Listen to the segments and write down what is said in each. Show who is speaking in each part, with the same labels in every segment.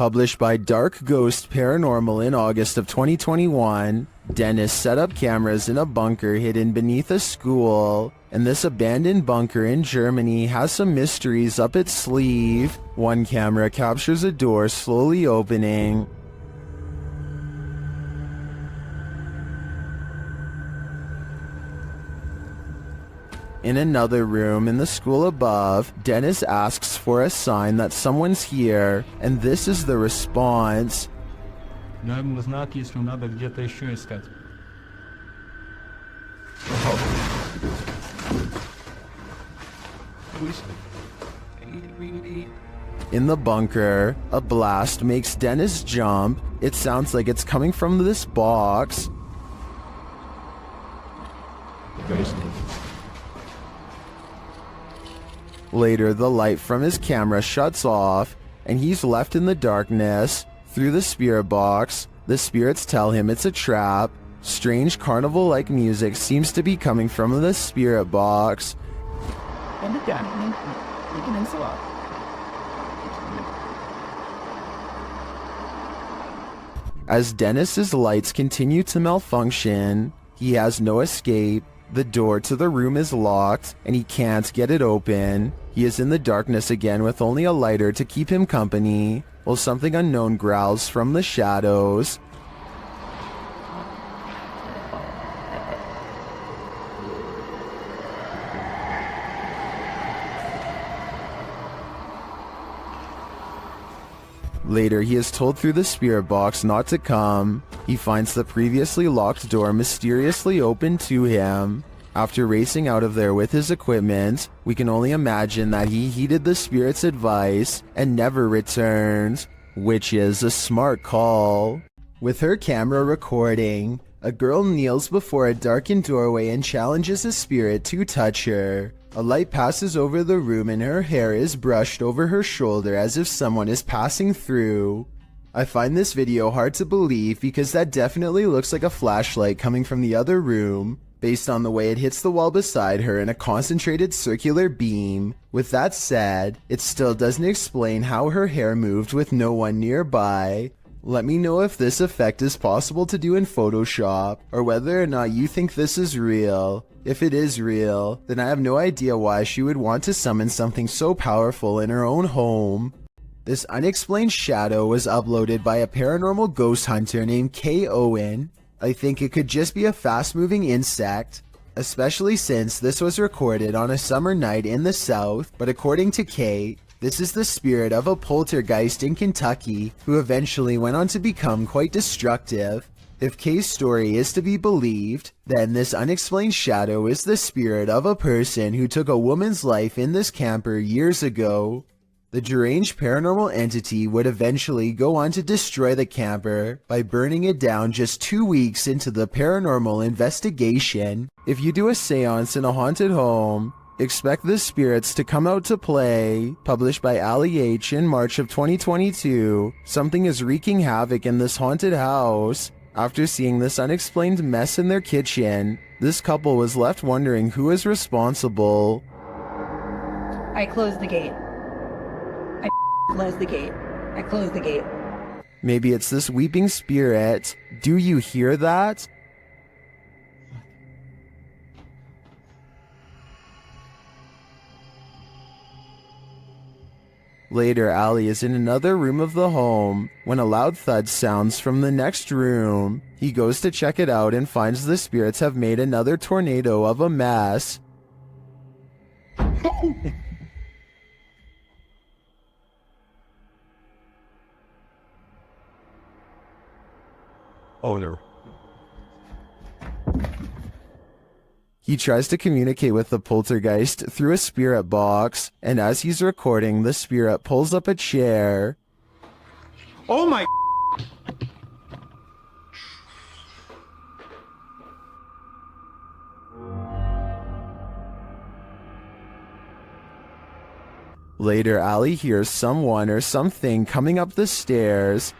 Speaker 1: Published by Dark Ghost Paranormal in August of 2021, Dennis set up cameras in a bunker hidden beneath a school, and this abandoned bunker in Germany has some mysteries up its sleeve. One camera captures a door slowly opening. In another room in the school above, Dennis asks for a sign that someone's here, and this is the response.
Speaker 2: Но ему знак, если надо где-то еще искать.
Speaker 1: In the bunker, a blast makes Dennis jump. It sounds like it's coming from this box. Later, the light from his camera shuts off, and he's left in the darkness. Through the spirit box, the spirits tell him it's a trap. Strange carnival-like music seems to be coming from the spirit box. As Dennis's lights continue to malfunction, he has no escape. The door to the room is locked, and he can't get it open. He is in the darkness again with only a lighter to keep him company, while something unknown growls from the shadows. Later, he is told through the spirit box not to come. He finds the previously locked door mysteriously open to him. After racing out of there with his equipment, we can only imagine that he heeded the spirit's advice and never returned, which is a smart call. With her camera recording, a girl kneels before a darkened doorway and challenges a spirit to touch her. A light passes over the room and her hair is brushed over her shoulder as if someone is passing through. I find this video hard to believe because that definitely looks like a flashlight coming from the other room, based on the way it hits the wall beside her in a concentrated circular beam. With that said, it still doesn't explain how her hair moved with no one nearby. Let me know if this effect is possible to do in Photoshop, or whether or not you think this is real. If it is real, then I have no idea why she would want to summon something so powerful in her own home. This unexplained shadow was uploaded by a paranormal ghost hunter named K. Owen. I think it could just be a fast-moving insect, especially since this was recorded on a summer night in the South, but according to K, this is the spirit of a poltergeist in Kentucky who eventually went on to become quite destructive. If K's story is to be believed, then this unexplained shadow is the spirit of a person who took a woman's life in this camper years ago. The deranged paranormal entity would eventually go on to destroy the camper by burning it down just 2 weeks into the paranormal investigation. If you do a seance in a haunted home, expect the spirits to come out to play. Published by Ali H in March of 2022, something is wreaking havoc in this haunted house. After seeing this unexplained mess in their kitchen, this couple was left wondering who is responsible.
Speaker 3: I closed the gate. I closed the gate. I closed the gate.
Speaker 1: Maybe it's this weeping spirit. Do you hear that? Later, Ali is in another room of the home when a loud thud sounds from the next room. He goes to check it out and finds the spirits have made another tornado of a mess.
Speaker 2: Oh no.
Speaker 1: He tries to communicate with the poltergeist through a spirit box, and as he's recording, the spirit pulls up a chair.
Speaker 2: Oh my.
Speaker 1: Later, Ali hears someone or something coming up the stairs.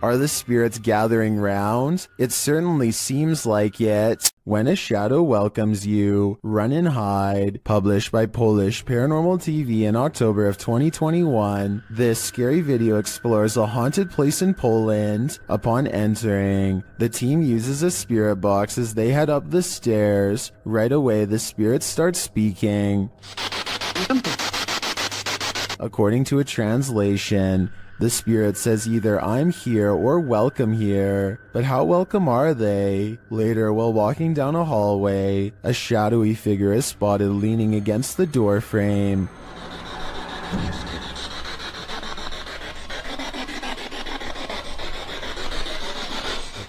Speaker 1: Are the spirits gathering round? It certainly seems like it. When a Shadow Welcomes You, Run and Hide, published by Polish Paranormal TV in October of 2021, this scary video explores a haunted place in Poland. Upon entering, the team uses a spirit box as they head up the stairs. Right away, the spirits start speaking. According to a translation, the spirit says either "I'm here" or "welcome here." But how welcome are they? Later, while walking down a hallway, a shadowy figure is spotted leaning against the door frame.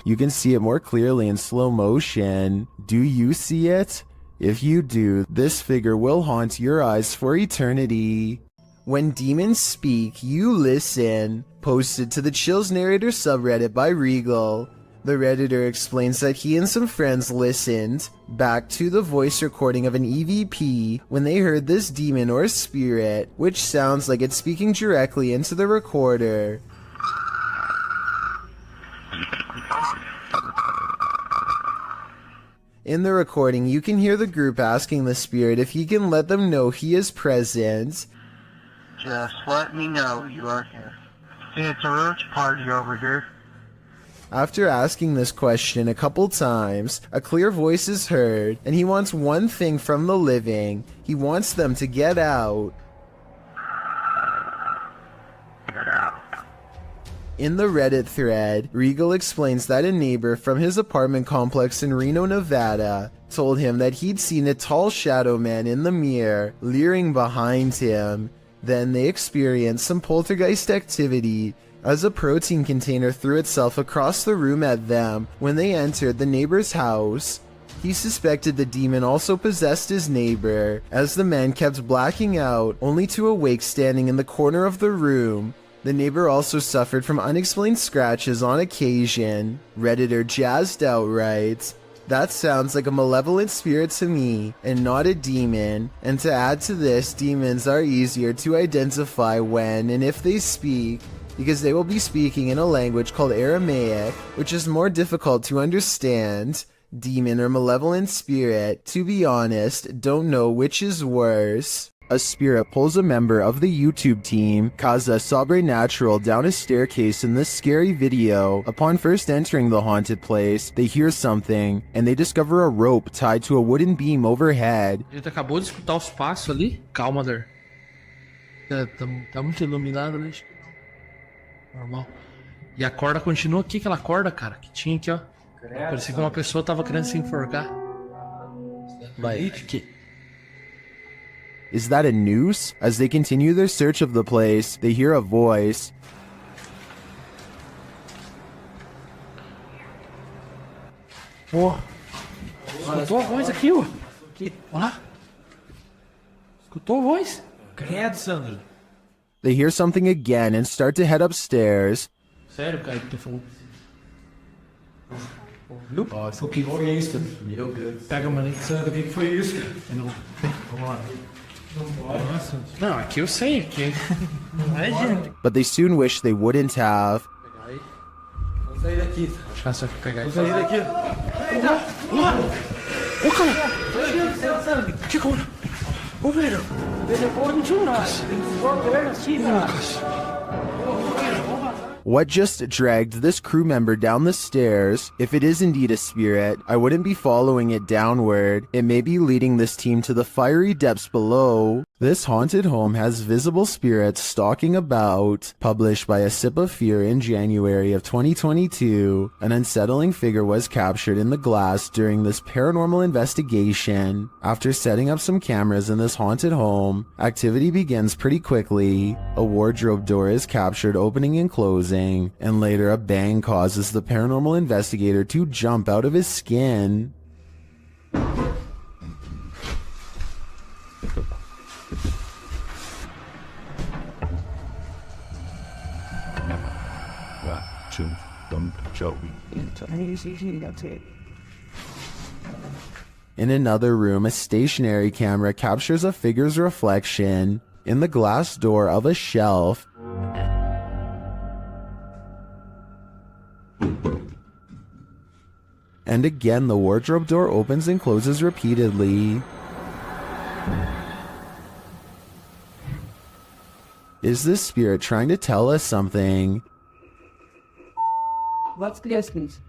Speaker 1: You can see it more clearly in slow motion. Do you see it? If you do, this figure will haunt your eyes for eternity. When demons speak, you listen. Posted to the Chills Narrator subreddit by Regal. The Redditor explains that he and some friends listened back to the voice recording of an EVP when they heard this demon or spirit, which sounds like it's speaking directly into the recorder. In the recording, you can hear the group asking the spirit if he can let them know he is present.
Speaker 4: Just let me know you are here. It's a roach party over here.
Speaker 1: After asking this question a couple times, a clear voice is heard, and he wants one thing from the living. He wants them to get out.
Speaker 4: Get out.
Speaker 1: In the Reddit thread, Regal explains that a neighbor from his apartment complex in Reno, Nevada, told him that he'd seen a tall shadow man in the mirror, leering behind him. Then they experienced some poltergeist activity as a protein container threw itself across the room at them when they entered the neighbor's house. He suspected the demon also possessed his neighbor, as the man kept blacking out, only to awake standing in the corner of the room. The neighbor also suffered from unexplained scratches on occasion. Redditor Jazzed Out writes, "That sounds like a malevolent spirit to me, and not a demon. And to add to this, demons are easier to identify when and if they speak, because they will be speaking in a language called Aramaic, which is more difficult to understand. Demon or malevolent spirit, to be honest, don't know which is worse." A spirit pulls a member of the YouTube team, Kaza Sobrenatural, down a staircase in this scary video. Upon first entering the haunted place, they hear something, and they discover a rope tied to a wooden beam overhead.
Speaker 5: A gente acabou de escutar os passos ali. Calma, Der. Tá muito iluminado ali. Normal. E a corda continua aqui, aquela corda, cara, que tinha aqui, ó. Parecia que uma pessoa tava querendo se enforcar. Vai, aqui.
Speaker 1: Is that a noose? As they continue their search of the place, they hear a voice.
Speaker 5: Ó. Escutou a voz aqui, ó. Aqui. Olha lá. Escutou a voz? Credo, Sandro.
Speaker 1: They hear something again and start to head upstairs.
Speaker 5: Sério, cara, que tu falou? Viu? O que foi isso, cara? Meu Deus. Pega a mãe. Sandro, o que foi isso, cara? Vamos lá. Nossa. Não, aqui eu sei, aqui. Não é, gente.
Speaker 1: But they soon wish they wouldn't have.
Speaker 5: Vamos sair daqui. Acho que pegar isso. Vamos sair daqui. Ô, cara. Que coisa? Ô, velho.
Speaker 1: What just dragged this crew member down the stairs? If it is indeed a spirit, I wouldn't be following it downward. It may be leading this team to the fiery depths below. This haunted home has visible spirits stalking about. Published by A Sip of Fear in January of 2022, an unsettling figure was captured in the glass during this paranormal investigation. After setting up some cameras in this haunted home, activity begins pretty quickly. A wardrobe door is captured opening and closing, and later a bang causes the paranormal investigator to jump out of his skin. In another room, a stationary camera captures a figure's reflection in the glass door of a shelf. And again, the wardrobe door opens and closes repeatedly. Is this spirit trying to tell us something?
Speaker 3: What's the distance?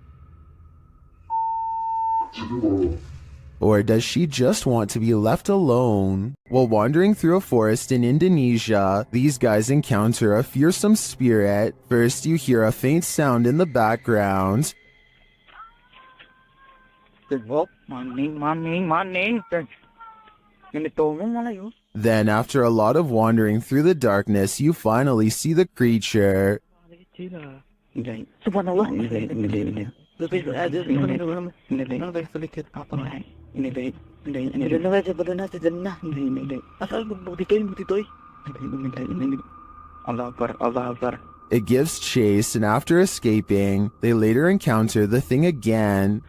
Speaker 1: Or does she just want to be left alone? While wandering through a forest in Indonesia, these guys encounter a fearsome spirit. First, you hear a faint sound in the background. Then, after a lot of wandering through the darkness, you finally see the creature. It gives chase, and after escaping, they later encounter the thing again.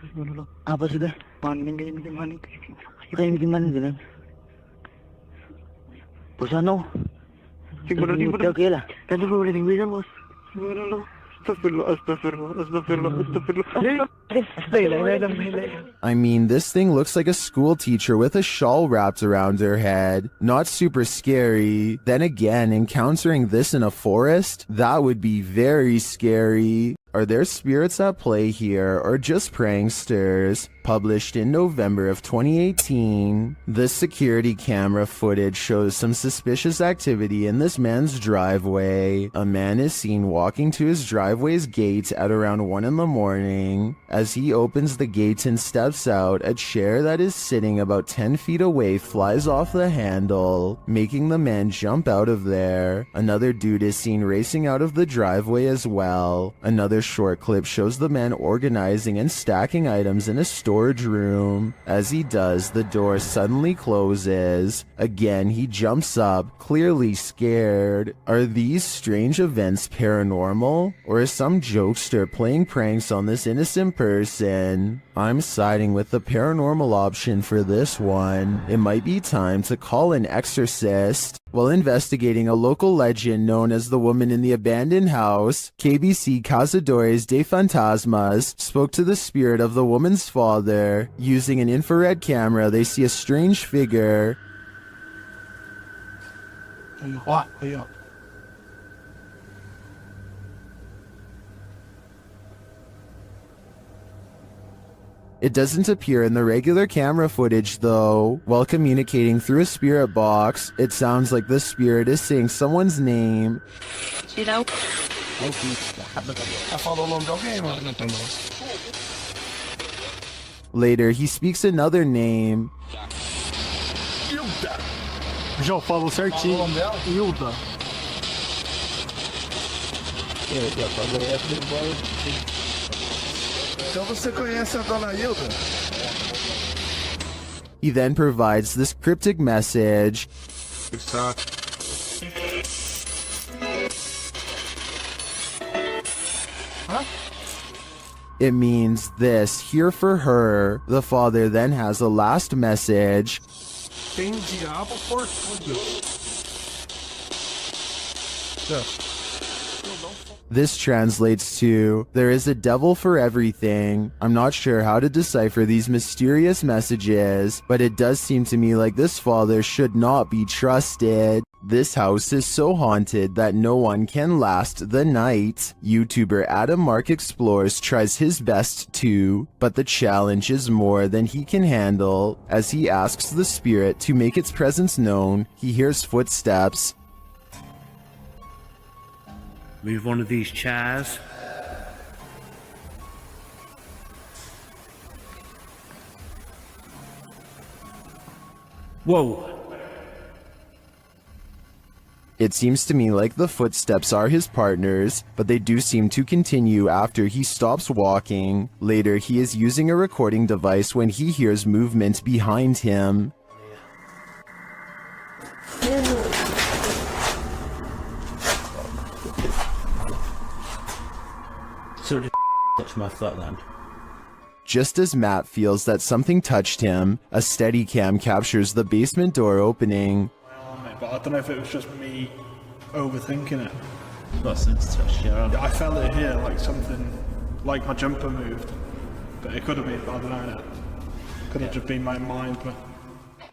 Speaker 1: I mean, this thing looks like a school teacher with a shawl wrapped around her head. Not super scary. Then again, encountering this in a forest, that would be very scary. Are there spirits at play here, or just pranksters? Published in November of 2018, this security camera footage shows some suspicious activity in this man's driveway. A man is seen walking to his driveway's gate at around 1 in the morning. As he opens the gate and steps out, a chair that is sitting about 10 feet away flies off the handle, making the man jump out of there. Another dude is seen racing out of the driveway as well. Another short clip shows the man organizing and stacking items in a storage room. As he does, the door suddenly closes. Again, he jumps up, clearly scared. Are these strange events paranormal? Or is some jokester playing pranks on this innocent person? I'm siding with the paranormal option for this one. It might be time to call an exorcist. While investigating a local legend known as the woman in the abandoned house, KBC Cazadores de Fantasmas spoke to the spirit of the woman's father. Using an infrared camera, they see a strange figure. It doesn't appear in the regular camera footage though. While communicating through a spirit box, it sounds like the spirit is saying someone's name. Later, he speaks another name.
Speaker 2: Já falou certinho. Hilda. Então você conhece a dona Hilda?
Speaker 1: He then provides this cryptic message. It means this, here for her. The father then has a last message.
Speaker 2: Tem diabo por tudo.
Speaker 1: This translates to, there is a devil for everything. I'm not sure how to decipher these mysterious messages, but it does seem to me like this father should not be trusted. This house is so haunted that no one can last the night. YouTuber Adam Mark Explores tries his best too, but the challenge is more than he can handle. As he asks the spirit to make its presence known, he hears footsteps.
Speaker 6: Move one of these chairs. Whoa.
Speaker 1: It seems to me like the footsteps are his partners, but they do seem to continue after he stops walking. Later, he is using a recording device when he hears movement behind him.
Speaker 6: So did touch my flatland.
Speaker 1: Just as Matt feels that something touched him, a Steadicam captures the basement door opening.
Speaker 7: But I don't know if it was just me overthinking it.
Speaker 6: Got sense touch, yeah.
Speaker 7: I felt it here, like something like my jumper moved. But it could have been, I don't know. Could have just been my mind, but...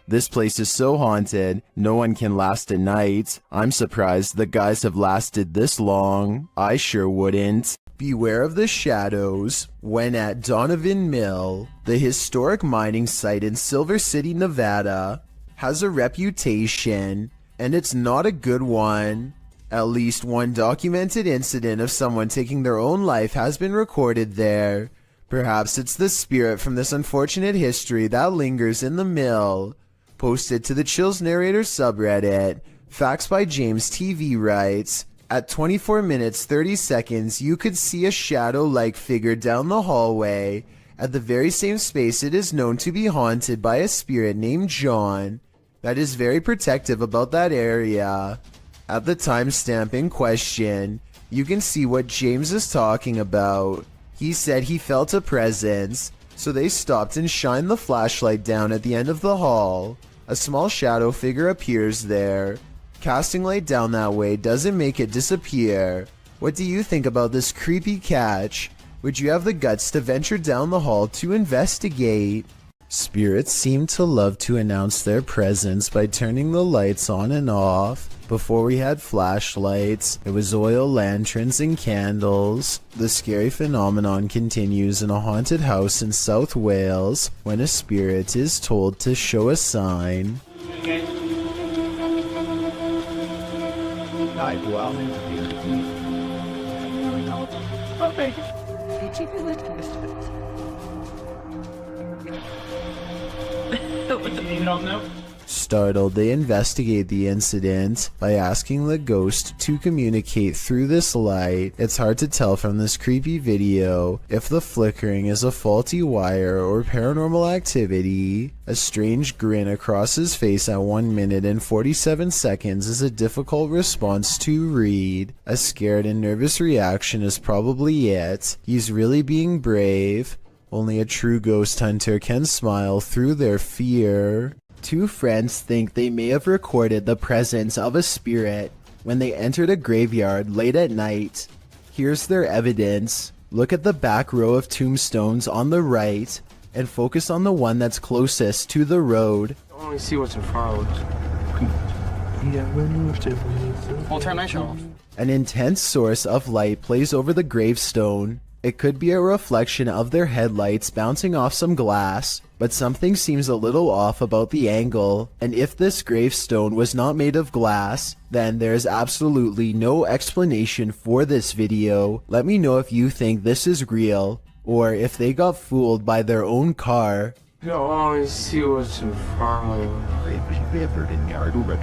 Speaker 1: This place is so haunted, no one can last a night. I'm surprised the guys have lasted this long. I sure wouldn't. Beware of the shadows when at Donovan Mill, the historic mining site in Silver City, Nevada, has a reputation, and it's not a good one. At least one documented incident of someone taking their own life has been recorded there. Perhaps it's the spirit from this unfortunate history that lingers in the mill. Posted to the Chills Narrator subreddit, Facts by James TV writes, at 24 minutes 30 seconds you could see a shadow-like figure down the hallway. At the very same space it is known to be haunted by a spirit named John that is very protective about that area. At the timestamp in question, you can see what James is talking about. He said he felt a presence, so they stopped and shined the flashlight down at the end of the hall. A small shadow figure appears there. Casting light down that way doesn't make it disappear. What do you think about this creepy catch? Would you have the guts to venture down the hall to investigate? Spirits seem to love to announce their presence by turning the lights on and off. Before we had flashlights, it was oil lanterns and candles. The scary phenomenon continues in a haunted house in South Wales when a spirit is told to show a sign. Startled, they investigate the incident by asking the ghost to communicate through this light. It's hard to tell from this creepy video if the flickering is a faulty wire or paranormal activity. A strange grin across his face at 1 minute and 47 seconds is a difficult response to read. A scared and nervous reaction is probably it. He's really being brave. Only a true ghost hunter can smile through their fear. Two friends think they may have recorded the presence of a spirit when they entered a graveyard late at night. Here's their evidence. Look at the back row of tombstones on the right and focus on the one that's closest to the road.
Speaker 8: I only see what's in front of us. We'll turn that off.
Speaker 1: An intense source of light plays over the gravestone. It could be a reflection of their headlights bouncing off some glass, but something seems a little off about the angle, and if this gravestone was not made of glass, then there's absolutely no explanation for this video. Let me know if you think this is real, or if they got fooled by their own car.
Speaker 8: I only see what's in front of us.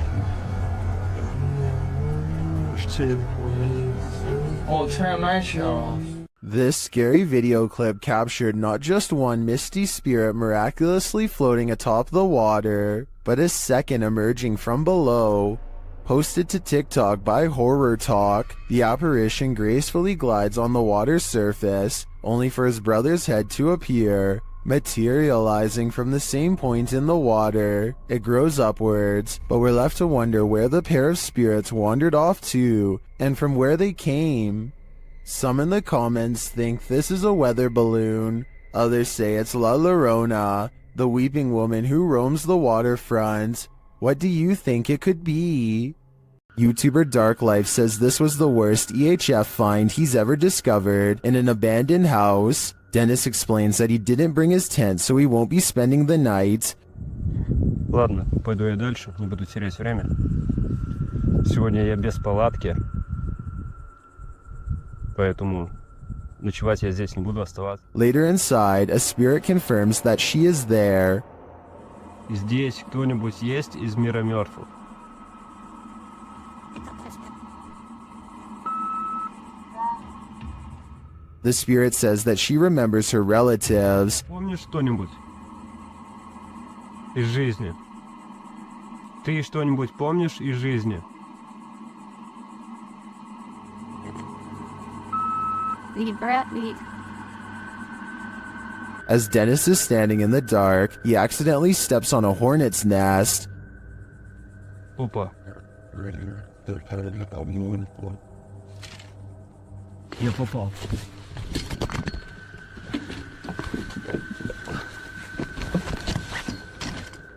Speaker 8: We'll turn that off.
Speaker 1: This scary video clip captured not just one misty spirit miraculously floating atop the water, but a second emerging from below. Posted to TikTok by Horror Talk, the apparition gracefully glides on the water's surface, only for his brother's head to appear, materializing from the same point in the water. It grows upwards, but we're left to wonder where the pair of spirits wandered off to, and from where they came. Some in the comments think this is a weather balloon. Others say it's La Llorona, the weeping woman who roams the waterfront. What do you think it could be? YouTuber Dark Life says this was the worst EHF find he's ever discovered in an abandoned house. Dennis explains that he didn't bring his tent, so he won't be spending the night.
Speaker 9: Ладно, пойду я дальше, не буду терять время. Сегодня я без палатки. Поэтому ночевать я здесь не буду оставаться.
Speaker 1: Later inside, a spirit confirms that she is there.
Speaker 9: Здесь кто-нибудь есть из мира мертвых?
Speaker 1: The spirit says that she remembers her relatives.
Speaker 9: Помнишь что-нибудь из жизни? Ты что-нибудь помнишь из жизни?
Speaker 1: As Dennis is standing in the dark, he accidentally steps on a hornet's nest.
Speaker 9: Опа. Я попал.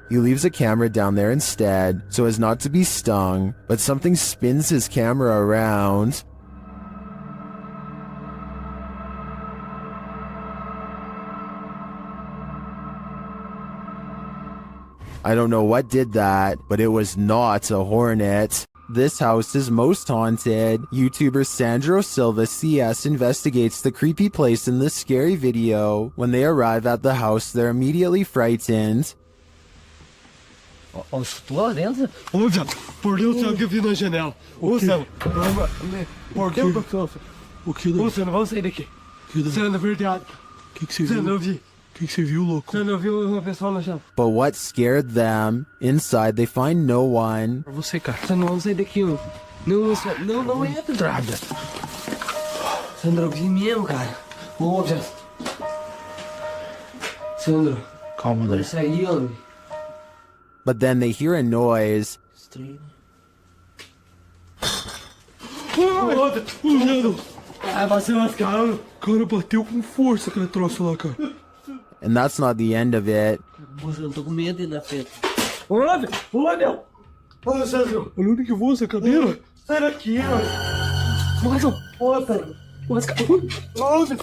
Speaker 1: He leaves a camera down there instead, so as not to be stung, but something spins his camera around. I don't know what did that, but it was not a hornet. This house is most haunted. YouTuber Sandro Silva CS investigates the creepy place in this scary video. When they arrive at the house, they're immediately frightened.
Speaker 8: Estou lá dentro? Ô, Zé, por Deus, tem alguém vindo na janela. Ô, Zé, por Deus, o que? Ô, Zé, não vamos sair daqui. Zé, na verdade. O que você viu? Zé, não vi. O que você viu, louco? Zé, não viu uma pessoa na janela.
Speaker 1: But what scared them? Inside, they find no one.
Speaker 8: Pra você, cara. Zé, não vamos sair daqui, ó. Não entra, Drávida. Sandro, eu vi mesmo, cara. Ô, Zé. Sandro.
Speaker 5: Calma, André.
Speaker 8: Isso aí, ó.
Speaker 1: But then they hear a noise.
Speaker 8: Estranho.
Speaker 7: Ah, vai ser mascarado. Cara, bateu com força aquele troço lá, cara.
Speaker 1: And that's not the end of it.
Speaker 8: Moça, eu tô com medo de ir na frente.
Speaker 7: Olha, olha! Olha, Sandro! Olha onde que voa essa cadeira! Sai daqui, ó! Nossa, olha, olha!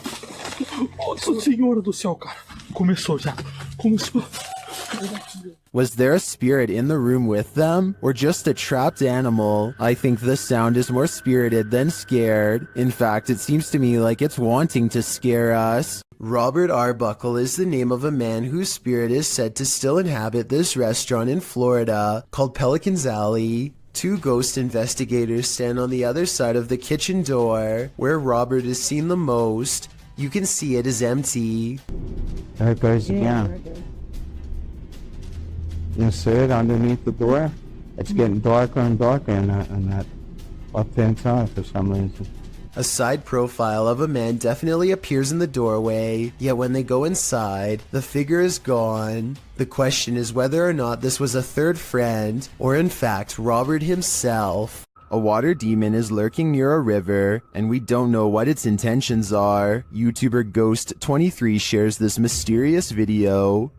Speaker 7: Nossa Senhora do céu, cara! Começou já! Começou!
Speaker 1: Was there a spirit in the room with them, or just a trapped animal? I think the sound is more spirited than scared. In fact, it seems to me like it's wanting to scare us. Robert Arbuckle is the name of a man whose spirit is said to still inhabit this restaurant in Florida called Pelican's Alley. Two ghost investigators stand on the other side of the kitchen door, where Robert is seen the most. You can see it is empty.
Speaker 10: There it goes again. You see it underneath the door? It's getting darker and darker in that left-hand side for some reason.
Speaker 1: A side profile of a man definitely appears in the doorway, yet when they go inside, the figure is gone. The question is whether or not this was a third friend, or in fact Robert himself. A water demon is lurking near a river, and we don't know what its intentions are. YouTuber Ghost23 shares this mysterious video.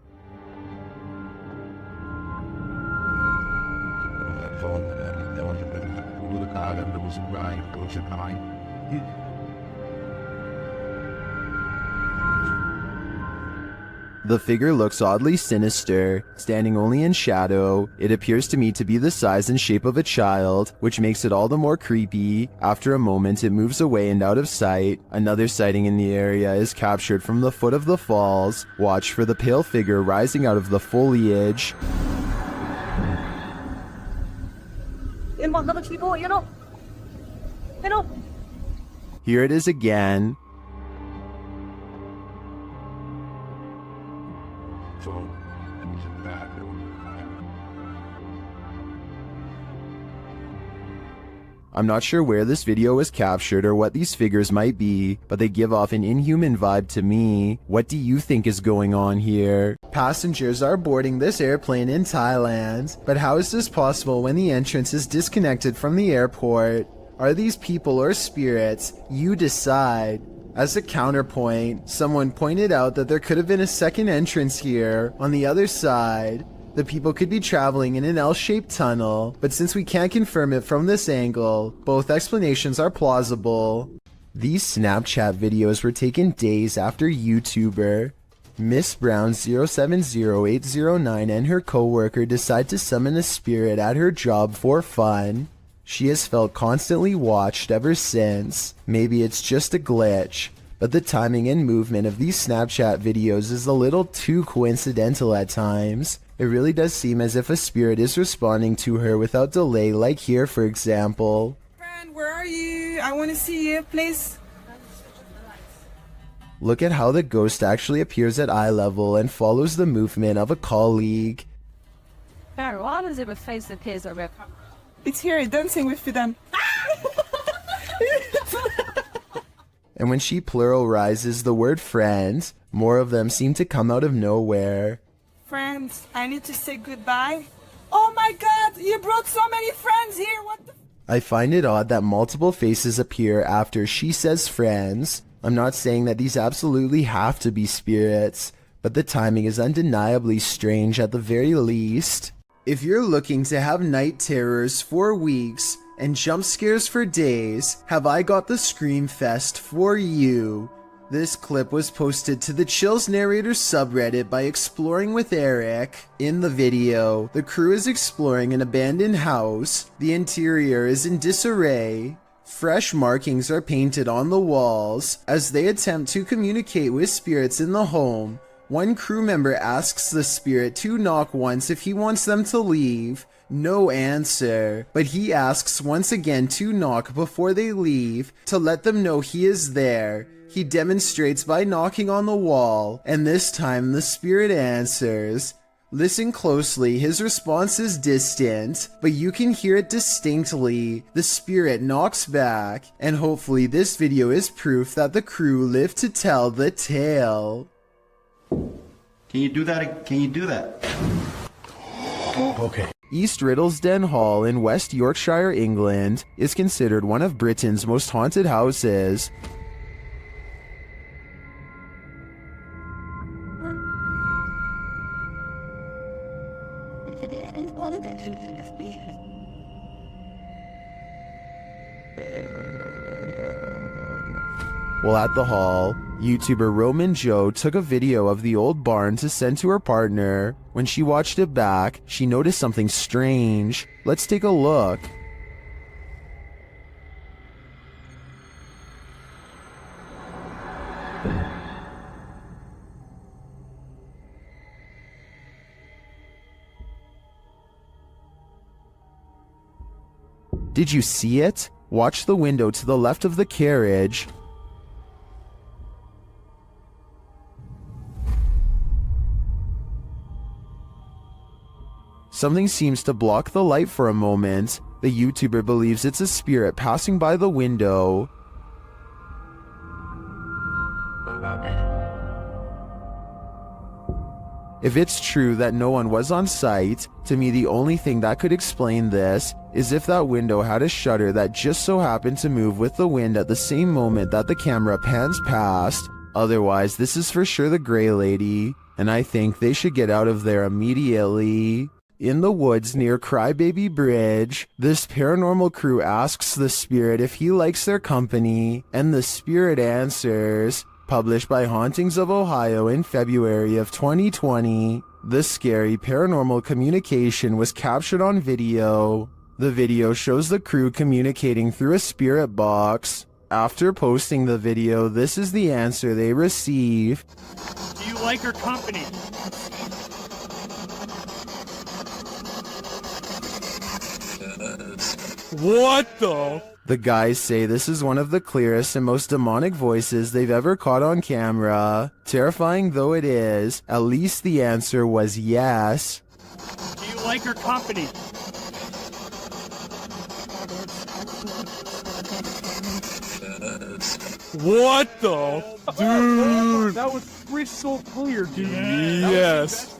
Speaker 1: The figure looks oddly sinister, standing only in shadow. It appears to me to be the size and shape of a child, which makes it all the more creepy. After a moment, it moves away and out of sight. Another sighting in the area is captured from the foot of the falls. Watch for the pale figure rising out of the foliage. Here it is again. I'm not sure where this video was captured or what these figures might be, but they give off an inhuman vibe to me. What do you think is going on here? Passengers are boarding this airplane in Thailand, but how is this possible when the entrance is disconnected from the airport? Are these people or spirits? You decide. As a counterpoint, someone pointed out that there could have been a second entrance here on the other side. The people could be traveling in an L-shaped tunnel, but since we can't confirm it from this angle, both explanations are plausible. These Snapchat videos were taken days after YouTuber Miss Brown 070809 and her co-worker decide to summon a spirit at her job for fun. She has felt constantly watched ever since. Maybe it's just a glitch, but the timing and movement of these Snapchat videos is a little too coincidental at times. It really does seem as if a spirit is responding to her without delay, like here for example.
Speaker 11: Friend, where are you? I want to see you, please.
Speaker 1: Look at how the ghost actually appears at eye level and follows the movement of a colleague.
Speaker 3: Why does it face appears over?
Speaker 11: It's here, dancing with them.
Speaker 1: And when she pluralizes the word friends, more of them seem to come out of nowhere.
Speaker 11: Friends, I need to say goodbye. Oh my god, you brought so many friends here, what the...
Speaker 1: I find it odd that multiple faces appear after she says friends. I'm not saying that these absolutely have to be spirits, but the timing is undeniably strange at the very least. If you're looking to have night terrors for weeks and jump scares for days, have I got the Scream Fest for you. This clip was posted to the Chills Narrator subreddit by Exploring with Eric. In the video, the crew is exploring an abandoned house. The interior is in disarray. Fresh markings are painted on the walls. As they attempt to communicate with spirits in the home, one crew member asks the spirit to knock once if he wants them to leave. No answer, but he asks once again to knock before they leave to let them know he is there. He demonstrates by knocking on the wall, and this time the spirit answers. Listen closely, his response is distant, but you can hear it distinctly. The spirit knocks back, and hopefully this video is proof that the crew lived to tell the tale.
Speaker 12: Can you do that? Can you do that?
Speaker 1: Okay. East Riddlesden Hall in West Yorkshire, England, is considered one of Britain's most haunted houses. While at the hall, YouTuber Roman Joe took a video of the old barn to send to her partner. When she watched it back, she noticed something strange. Let's take a look. Did you see it? Watch the window to the left of the carriage. Something seems to block the light for a moment. The YouTuber believes it's a spirit passing by the window. If it's true that no one was on site, to me the only thing that could explain this is if that window had a shutter that just so happened to move with the wind at the same moment that the camera pans past. Otherwise, this is for sure the Grey Lady, and I think they should get out of there immediately. In the woods near Crybaby Bridge, this paranormal crew asks the spirit if he likes their company, and the spirit answers. Published by Hauntings of Ohio in February of 2020, this scary paranormal communication was captured on video. The video shows the crew communicating through a spirit box. After posting the video, this is the answer they receive.
Speaker 7: Do you like her company? What the?
Speaker 1: The guys say this is one of the clearest and most demonic voices they've ever caught on camera. Terrifying though it is, at least the answer was yes.
Speaker 7: Do you like her company? What the? Dude! That was crystal clear, dude. Yes.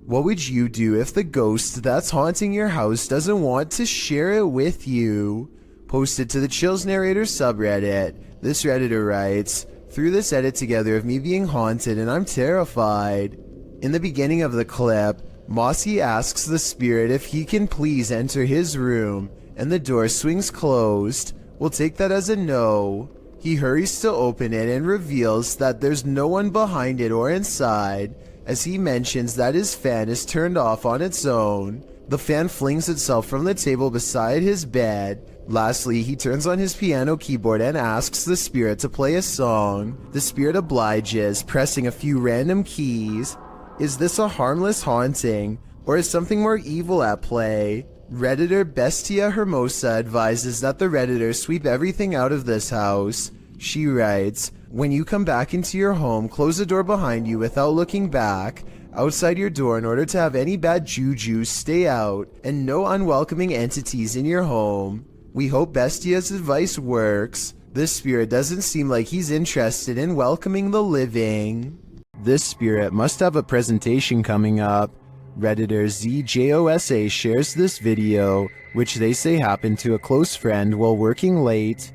Speaker 1: What would you do if the ghost that's haunting your house doesn't want to share it with you? Posted to the Chills Narrator subreddit, this Redditor writes, "Threw this edit together of me being haunted and I'm terrified." In the beginning of the clip, Mossy asks the spirit if he can please enter his room, and the door swings closed. We'll take that as a no. He hurries to open it and reveals that there's no one behind it or inside, as he mentions that his fan is turned off on its own. The fan flings itself from the table beside his bed. Lastly, he turns on his piano keyboard and asks the spirit to play a song. The spirit obliges, pressing a few random keys. Is this a harmless haunting, or is something more evil at play? Redditor Bestia Hermosa advises that the Redditor sweep everything out of this house. She writes, "When you come back into your home, close the door behind you without looking back. Outside your door in order to have any bad juju stay out, and no unwelcoming entities in your home." We hope Bestia's advice works. This spirit doesn't seem like he's interested in welcoming the living. This spirit must have a presentation coming up. Redditor ZJOSA shares this video, which they say happened to a close friend while working late.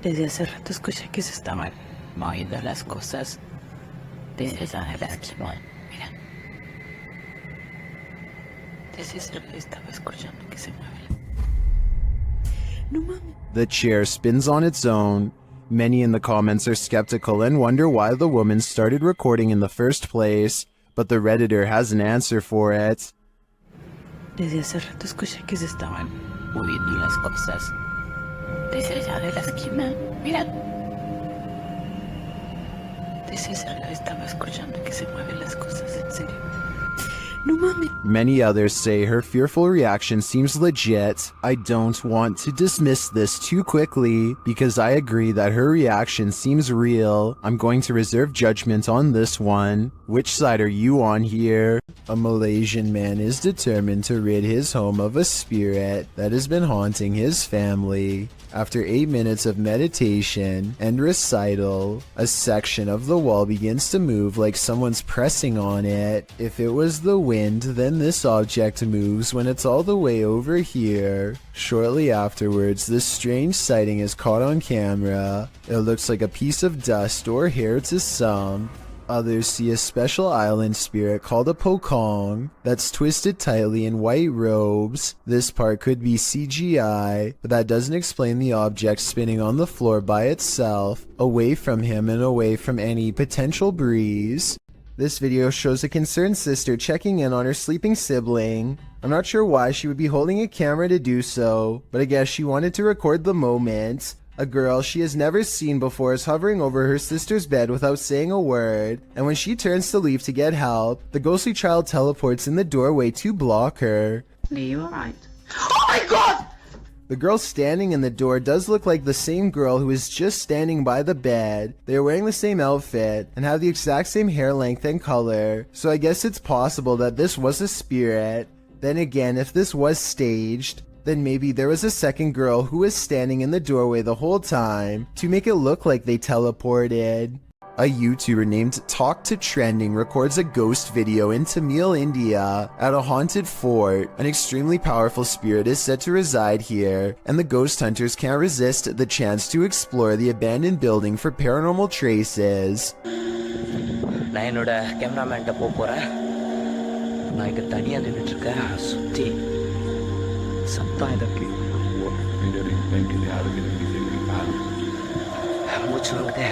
Speaker 13: Desde hace rato escuché que se estaban moviendo las cosas
Speaker 3: This is unexplainable. Mira. This is lo que estaba escuchando que se mueve. No mames.
Speaker 1: The chair spins on its own. Many in the comments are skeptical and wonder why the woman started recording in the first place, but the Redditor has an answer for it.
Speaker 3: Desde hace rato escuché que se estaban moviendo las cosas. Desde allá de la esquina, mira. Desde allá estaba escuchando que se mueven las cosas, en serio. No mames.
Speaker 1: Many others say her fearful reaction seems legit. I don't want to dismiss this too quickly because I agree that her reaction seems real. I'm going to reserve judgment on this one. Which side are you on here? A Malaysian man is determined to rid his home of a spirit that has been haunting his family. After 8 minutes of meditation and recital, a section of the wall begins to move like someone's pressing on it. If it was the wind, then this object moves when it's all the way over here. Shortly afterwards, this strange sighting is caught on camera. It looks like a piece of dust or hair to some. Others see a special island spirit called a pokong that's twisted tightly in white robes. This part could be CGI, but that doesn't explain the object spinning on the floor by itself, away from him and away from any potential breeze. This video shows a concerned sister checking in on her sleeping sibling. I'm not sure why she would be holding a camera to do so, but I guess she wanted to record the moment. A girl she has never seen before is hovering over her sister's bed without saying a word, and when she turns to leave to get help, the ghostly child teleports in the doorway to block her.
Speaker 3: You're right. Oh my god!
Speaker 1: The girl standing in the door does look like the same girl who is just standing by the bed. They are wearing the same outfit and have the exact same hair length and color, so I guess it's possible that this was a spirit. Then again, if this was staged, then maybe there was a second girl who was standing in the doorway the whole time to make it look like they teleported. A YouTuber named Talk to Trending records a ghost video in Tamil, India at a haunted fort. An extremely powerful spirit is said to reside here, and the ghost hunters can't resist the chance to explore the abandoned building for paranormal traces.
Speaker 13: நான் என்னோட கேமராமேன்ட்ட போறேன். நான் இங்க தனியா நின்னுட்டு இருக்கேன். சுத்தி சத்தம் இதற்கு மூச்சு வாங்குதே.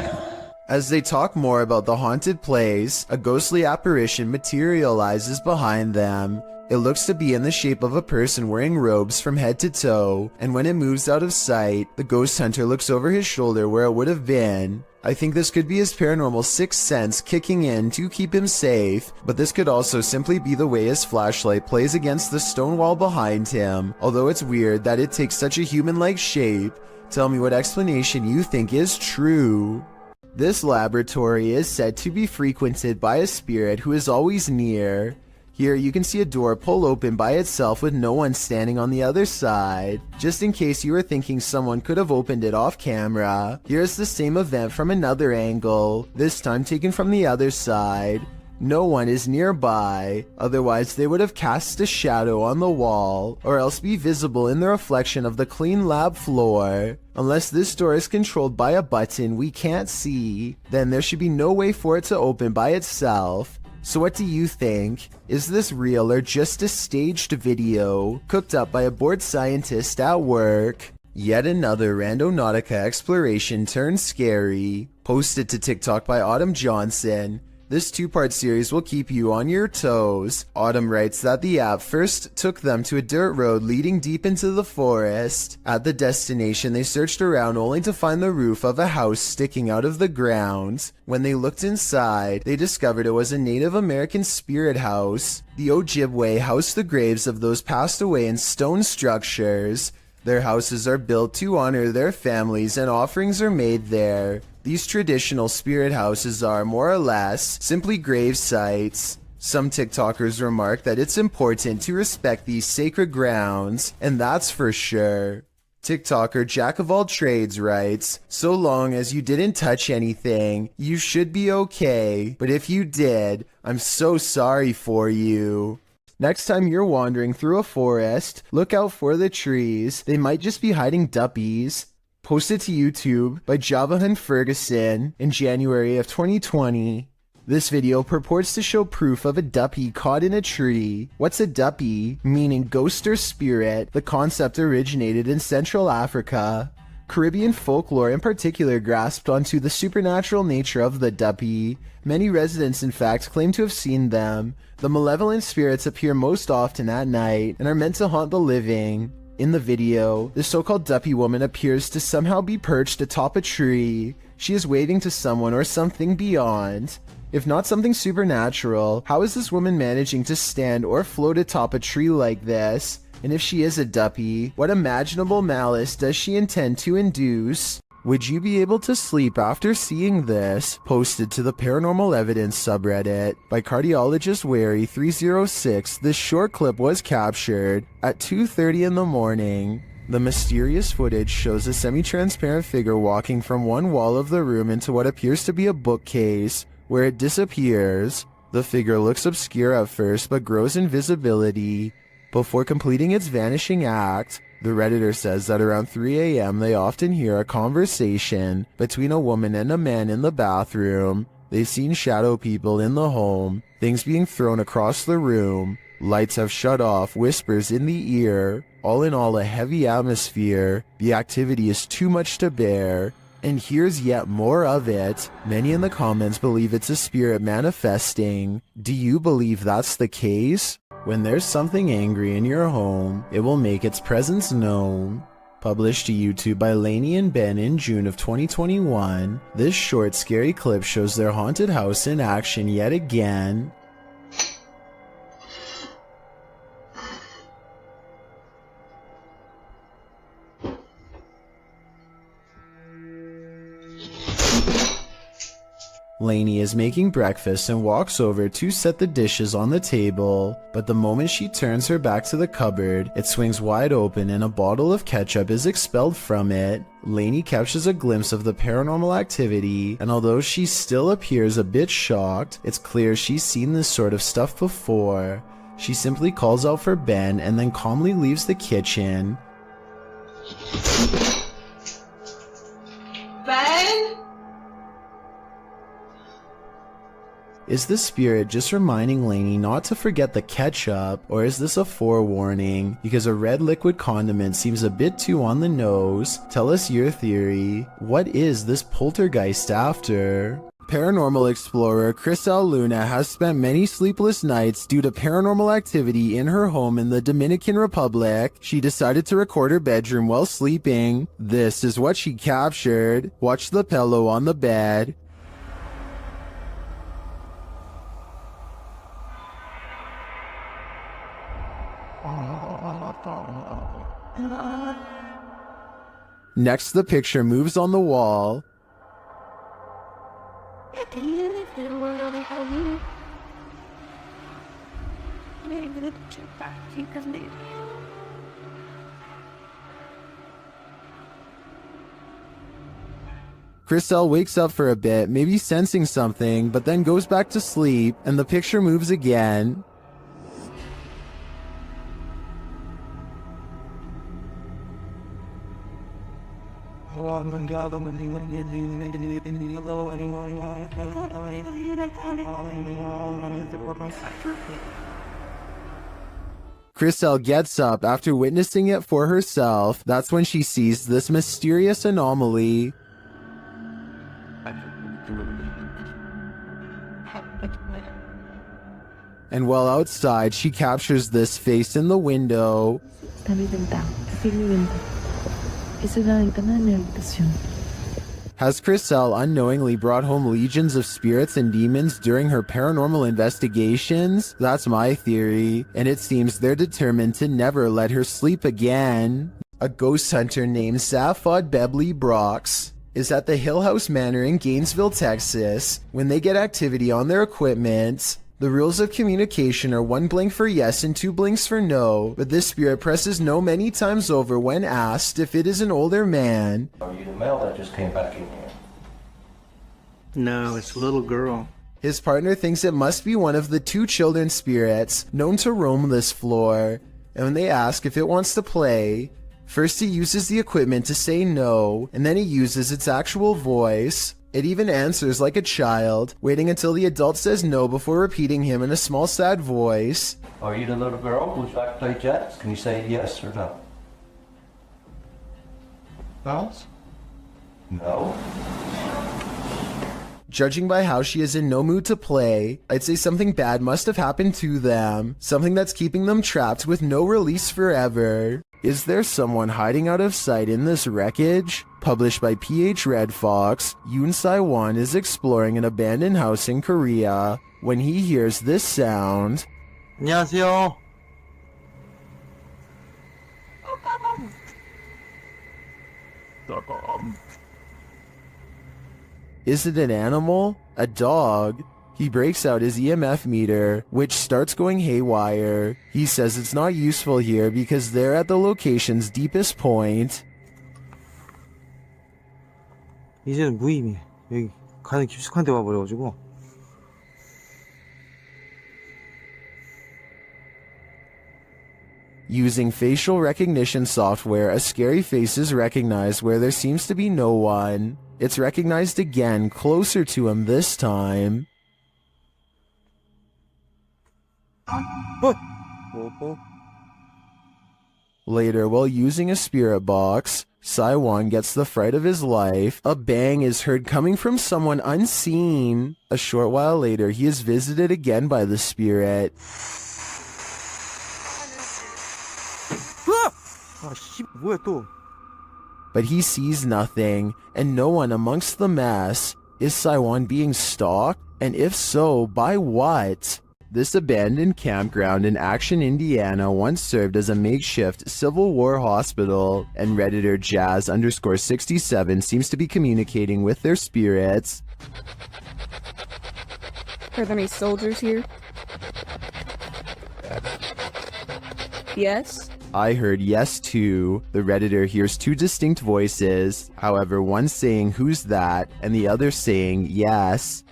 Speaker 1: As they talk more about the haunted place, a ghostly apparition materializes behind them. It looks to be in the shape of a person wearing robes from head to toe, and when it moves out of sight, the ghost hunter looks over his shoulder where it would have been. I think this could be his paranormal sixth sense kicking in to keep him safe, but this could also simply be the way his flashlight plays against the stone wall behind him, although it's weird that it takes such a human-like shape. Tell me what explanation you think is true. This laboratory is said to be frequented by a spirit who is always near. Here you can see a door pull open by itself with no one standing on the other side. Just in case you were thinking someone could have opened it off camera, here's the same event from another angle, this time taken from the other side. No one is nearby, otherwise they would have cast a shadow on the wall, or else be visible in the reflection of the clean lab floor. Unless this door is controlled by a button we can't see, then there should be no way for it to open by itself. So what do you think? Is this real or just a staged video, cooked up by a bored scientist at work? Yet another Randonautica exploration turned scary, posted to TikTok by Autumn Johnson. This two-part series will keep you on your toes. Autumn writes that the app first took them to a dirt road leading deep into the forest. At the destination, they searched around only to find the roof of a house sticking out of the ground. When they looked inside, they discovered it was a Native American spirit house. The Ojibwe housed the graves of those passed away in stone structures. Their houses are built to honor their families and offerings are made there. These traditional spirit houses are, more or less, simply grave sites. Some TikTokers remark that it's important to respect these sacred grounds, and that's for sure. TikToker Jack of All Trades writes, so long as you didn't touch anything, you should be okay, but if you did, I'm so sorry for you. Next time you're wandering through a forest, look out for the trees. They might just be hiding duppies. Posted to YouTube by Javahan Ferguson in January of 2020. This video purports to show proof of a duppy caught in a tree. What's a duppy? Meaning ghost or spirit. The concept originated in Central Africa. Caribbean folklore in particular grasped onto the supernatural nature of the duppy. Many residents in fact claim to have seen them. The malevolent spirits appear most often at night and are meant to haunt the living. In the video, the so-called duppy woman appears to somehow be perched atop a tree. She is waving to someone or something beyond. If not something supernatural, how is this woman managing to stand or float atop a tree like this? And if she is a duppy, what imaginable malice does she intend to induce? Would you be able to sleep after seeing this? Posted to the Paranormal Evidence subreddit by cardiologist Wary306, this short clip was captured at 2:30 in the morning. The mysterious footage shows a semi-transparent figure walking from one wall of the room into what appears to be a bookcase, where it disappears. The figure looks obscure at first but grows in visibility before completing its vanishing act. The Redditor says that around 3 a.m. they often hear a conversation between a woman and a man in the bathroom. They've seen shadow people in the home, things being thrown across the room, lights have shut off, whispers in the ear. All in all, a heavy atmosphere. The activity is too much to bear. And here's yet more of it. Many in the comments believe it's a spirit manifesting. Do you believe that's the case? When there's something angry in your home, it will make its presence known. Published to YouTube by Lainey and Ben in June of 2021, this short scary clip shows their haunted house in action yet again. Lainey is making breakfast and walks over to set the dishes on the table, but the moment she turns her back to the cupboard, it swings wide open and a bottle of ketchup is expelled from it. Lainey catches a glimpse of the paranormal activity, and although she still appears a bit shocked, it's clear she's seen this sort of stuff before. She simply calls out for Ben and then calmly leaves the kitchen.
Speaker 11: Ben?
Speaker 1: Is the spirit just reminding Lainey not to forget the ketchup, or is this a forewarning? Because a red liquid condiment seems a bit too on the nose. Tell us your theory. What is this poltergeist after? Paranormal explorer Crisel Luna has spent many sleepless nights due to paranormal activity in her home in the Dominican Republic. She decided to record her bedroom while sleeping. This is what she captured. Watch the pillow on the bed. Next, the picture moves on the wall. Crisel wakes up for a bit, maybe sensing something, but then goes back to sleep, and the picture moves again. Crisel gets up after witnessing it for herself. That's when she sees this mysterious anomaly. And while outside, she captures this face in the window. Has Crisel unknowingly brought home legions of spirits and demons during her paranormal investigations? That's my theory, and it seems they're determined to never let her sleep again. A ghost hunter named Zaphod Bebley Brox is at the Hill House Manor in Gainesville, Texas. When they get activity on their equipment, the rules of communication are 1 blink for yes and 2 blinks for no, but this spirit presses no many times over when asked if it is an older man.
Speaker 12: Are you the male that just came back in here?
Speaker 4: No, it's a little girl.
Speaker 1: His partner thinks it must be one of the 2 children spirits known to roam this floor, and when they ask if it wants to play, first he uses the equipment to say no, and then he uses its actual voice. It even answers like a child, waiting until the adult says no before repeating him in a small sad voice.
Speaker 12: Are you the little girl who's like to play jets? Can you say yes or no?
Speaker 7: Bounce?
Speaker 12: No.
Speaker 1: Judging by how she is in no mood to play, I'd say something bad must have happened to them, something that's keeping them trapped with no release forever. Is there someone hiding out of sight in this wreckage? Published by PH Red Fox, Yoon Sai-won is exploring an abandoned house in Korea when he hears this sound.
Speaker 8: 안녕하세요.
Speaker 1: Is it an animal? A dog? He breaks out his EMF meter, which starts going haywire. He says it's not useful here because they're at the location's deepest point.
Speaker 8: 이제는 무의미해. 여기 가는 깊숙한 데 와버려가지고.
Speaker 1: Using facial recognition software, a scary face is recognized where there seems to be no one. It's recognized again, closer to him this time. Later, while using a spirit box, Sai-won gets the fright of his life. A bang is heard coming from someone unseen. A short while later, he is visited again by the spirit. But he sees nothing, and no one amongst the mess. Is Sai-won being stalked? And if so, by what? This abandoned campground in Action, Indiana once served as a makeshift Civil War hospital, and Redditor Jazz_67 seems to be communicating with their spirits.
Speaker 14: Are there any soldiers here? Yes?
Speaker 1: I heard yes too. The Redditor hears two distinct voices, however one saying who's that, and the other saying yes.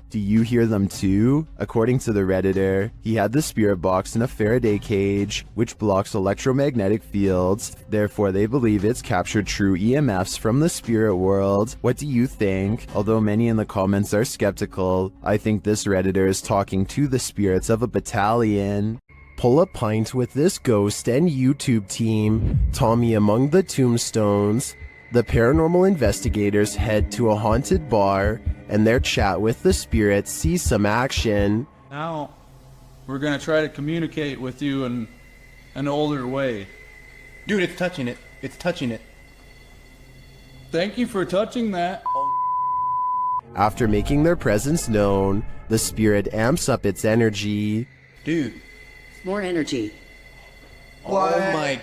Speaker 1: Do you hear them too? According to the Redditor, he had the spirit box in a Faraday cage, which blocks electromagnetic fields. Therefore, they believe it's captured true EMFs from the spirit world. What do you think? Although many in the comments are skeptical, I think this Redditor is talking to the spirits of a battalion. Pull a pint with this ghost and YouTube team. Tommy among the tombstones. The paranormal investigators head to a haunted bar, and their chat with the spirits sees some action.
Speaker 2: Now, we're gonna try to communicate with you in an older way.
Speaker 12: Dude, it's touching it. It's touching it.
Speaker 2: Thank you for touching that.
Speaker 1: After making their presence known, the spirit amps up its energy.
Speaker 12: Dude.
Speaker 13: More energy.
Speaker 12: What?
Speaker 7: Oh my.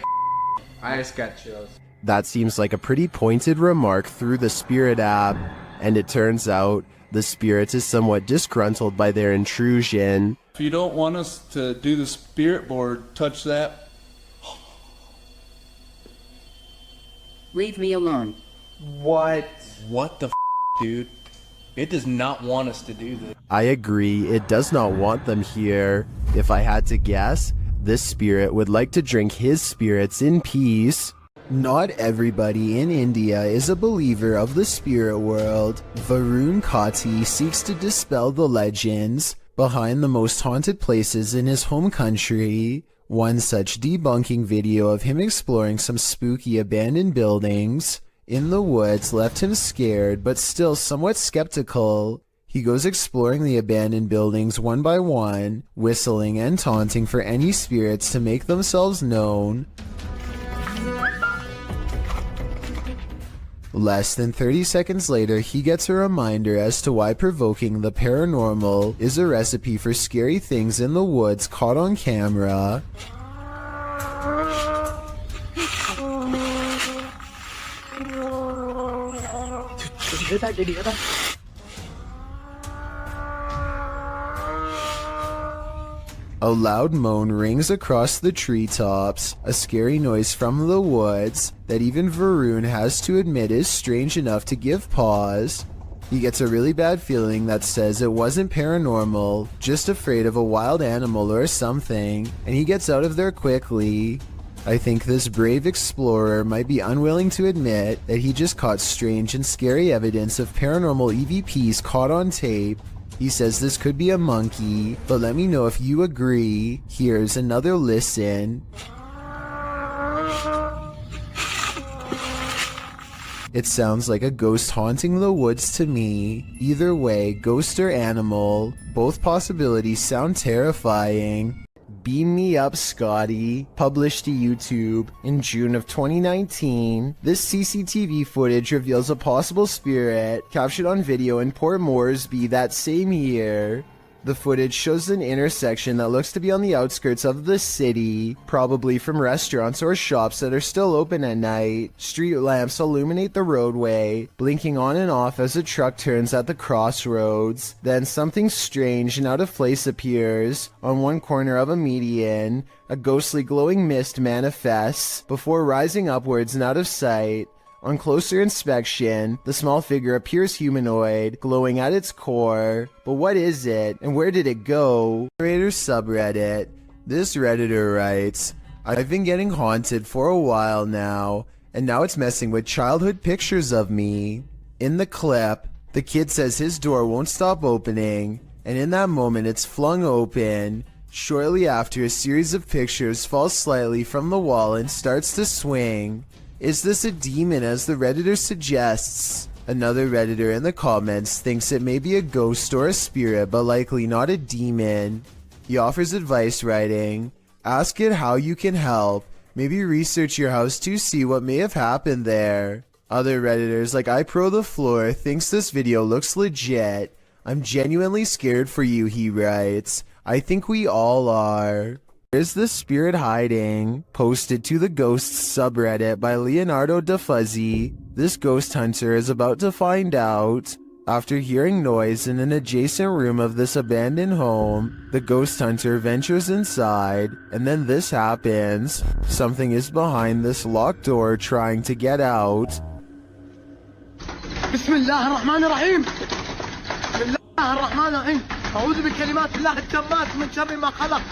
Speaker 7: I just got chills.
Speaker 1: That seems like a pretty pointed remark through the spirit app, and it turns out the spirit is somewhat disgruntled by their intrusion.
Speaker 2: If you don't want us to do the spirit board, touch that.
Speaker 13: Leave me alone.
Speaker 7: What? What the f, dude? It does not want us to do this.
Speaker 1: I agree, it does not want them here. If I had to guess, this spirit would like to drink his spirits in peace. Not everybody in India is a believer of the spirit world. Varun Kati seeks to dispel the legends behind the most haunted places in his home country. One such debunking video of him exploring some spooky abandoned buildings in the woods left him scared but still somewhat skeptical. He goes exploring the abandoned buildings one by one, whistling and taunting for any spirits to make themselves known. Less than 30 seconds later, he gets a reminder as to why provoking the paranormal is a recipe for scary things in the woods caught on camera. A loud moan rings across the treetops, a scary noise from the woods that even Varun has to admit is strange enough to give pause. He gets a really bad feeling that says it wasn't paranormal, just afraid of a wild animal or something, and he gets out of there quickly. I think this brave explorer might be unwilling to admit that he just caught strange and scary evidence of paranormal EVPs caught on tape. He says this could be a monkey, but let me know if you agree. Here's another listen. It sounds like a ghost haunting the woods to me. Either way, ghost or animal, both possibilities sound terrifying. Beam Me Up Scotty, published to YouTube in June of 2019. This CCTV footage reveals a possible spirit captured on video in Port Moresby that same year. The footage shows an intersection that looks to be on the outskirts of the city, probably from restaurants or shops that are still open at night. Street lamps illuminate the roadway, blinking on and off as a truck turns at the crossroads. Then something strange and out of place appears. On one corner of a median, a ghostly glowing mist manifests before rising upwards and out of sight. On closer inspection, the small figure appears humanoid, glowing at its core. But what is it, and where did it go? Narrator subreddit. This Redditor writes, I've been getting haunted for a while now, and now it's messing with childhood pictures of me. In the clip, the kid says his door won't stop opening, and in that moment it's flung open. Shortly after, a series of pictures falls slightly from the wall and starts to swing. Is this a demon as the Redditor suggests? Another Redditor in the comments thinks it may be a ghost or a spirit, but likely not a demon. He offers advice writing, ask it how you can help. Maybe research your house to see what may have happened there. Other Redditors like iPro the Floor thinks this video looks legit. I'm genuinely scared for you, he writes. I think we all are. Where's the spirit hiding? Posted to the Ghosts subreddit by Leonardo DeFuzzy. This ghost hunter is about to find out. After hearing noise in an adjacent room of this abandoned home, the ghost hunter ventures inside, and then this happens. Something is behind this locked door trying to get out.
Speaker 8: Bismillahirrahmanirrahim. Bismillahirrahmanirrahim. أعوذ بكلمات الله التامات من شر ما خلق.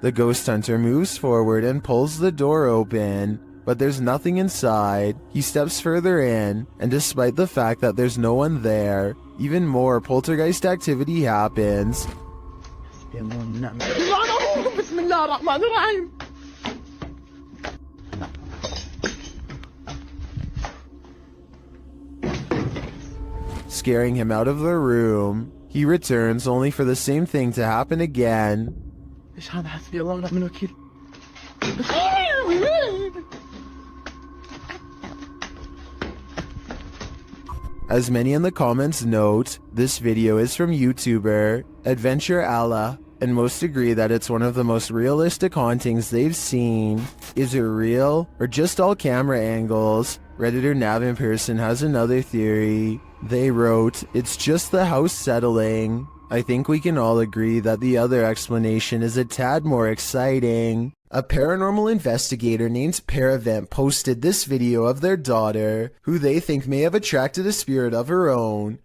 Speaker 1: The ghost hunter moves forward and pulls the door open, but there's nothing inside. He steps further in, and despite the fact that there's no one there, even more poltergeist activity happens. Scaring him out of the room. He returns only for the same thing to happen again. As many in the comments note, this video is from YouTuber Adventure Allah, and most agree that it's one of the most realistic hauntings they've seen. Is it real, or just all camera angles? Redditor Nav in Person has another theory. They wrote, it's just the house settling. I think we can all agree that the other explanation is a tad more exciting. A paranormal investigator named Paravent posted this video of their daughter, who they think may have attracted a spirit of her own.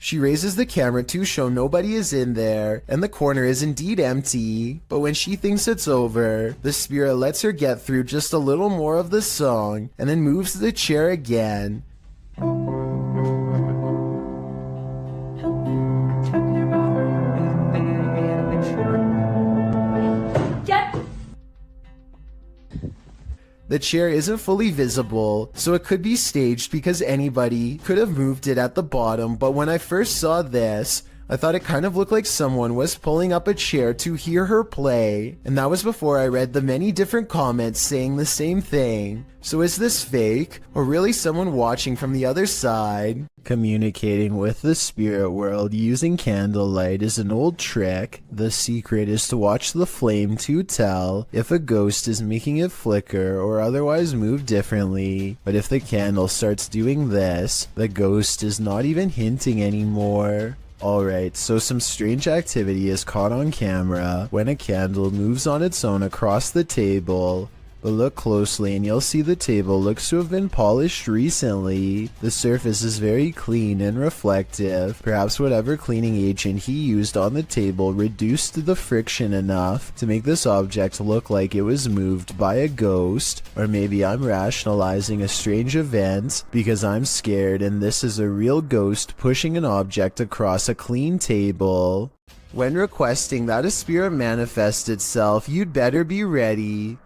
Speaker 1: She raises the camera to show nobody is in there, and the corner is indeed empty. But when she thinks it's over, the spirit lets her get through just a little more of the song, and then moves the chair again. The chair isn't fully visible, so it could be staged because anybody could have moved it at the bottom, but when I first saw this, I thought it kind of looked like someone was pulling up a chair to hear her play, and that was before I read the many different comments saying the same thing. So is this fake, or really someone watching from the other side? Communicating with the spirit world using candlelight is an old trick. The secret is to watch the flame to tell if a ghost is making it flicker or otherwise move differently. But if the candle starts doing this, the ghost is not even hinting anymore. Alright, so some strange activity is caught on camera when a candle moves on its own across the table. But look closely and you'll see the table looks to have been polished recently. The surface is very clean and reflective. Perhaps whatever cleaning agent he used on the table reduced the friction enough to make this object look like it was moved by a ghost. Or maybe I'm rationalizing a strange event because I'm scared and this is a real ghost pushing an object across a clean table. When requesting that a spirit manifest itself, you'd better be ready.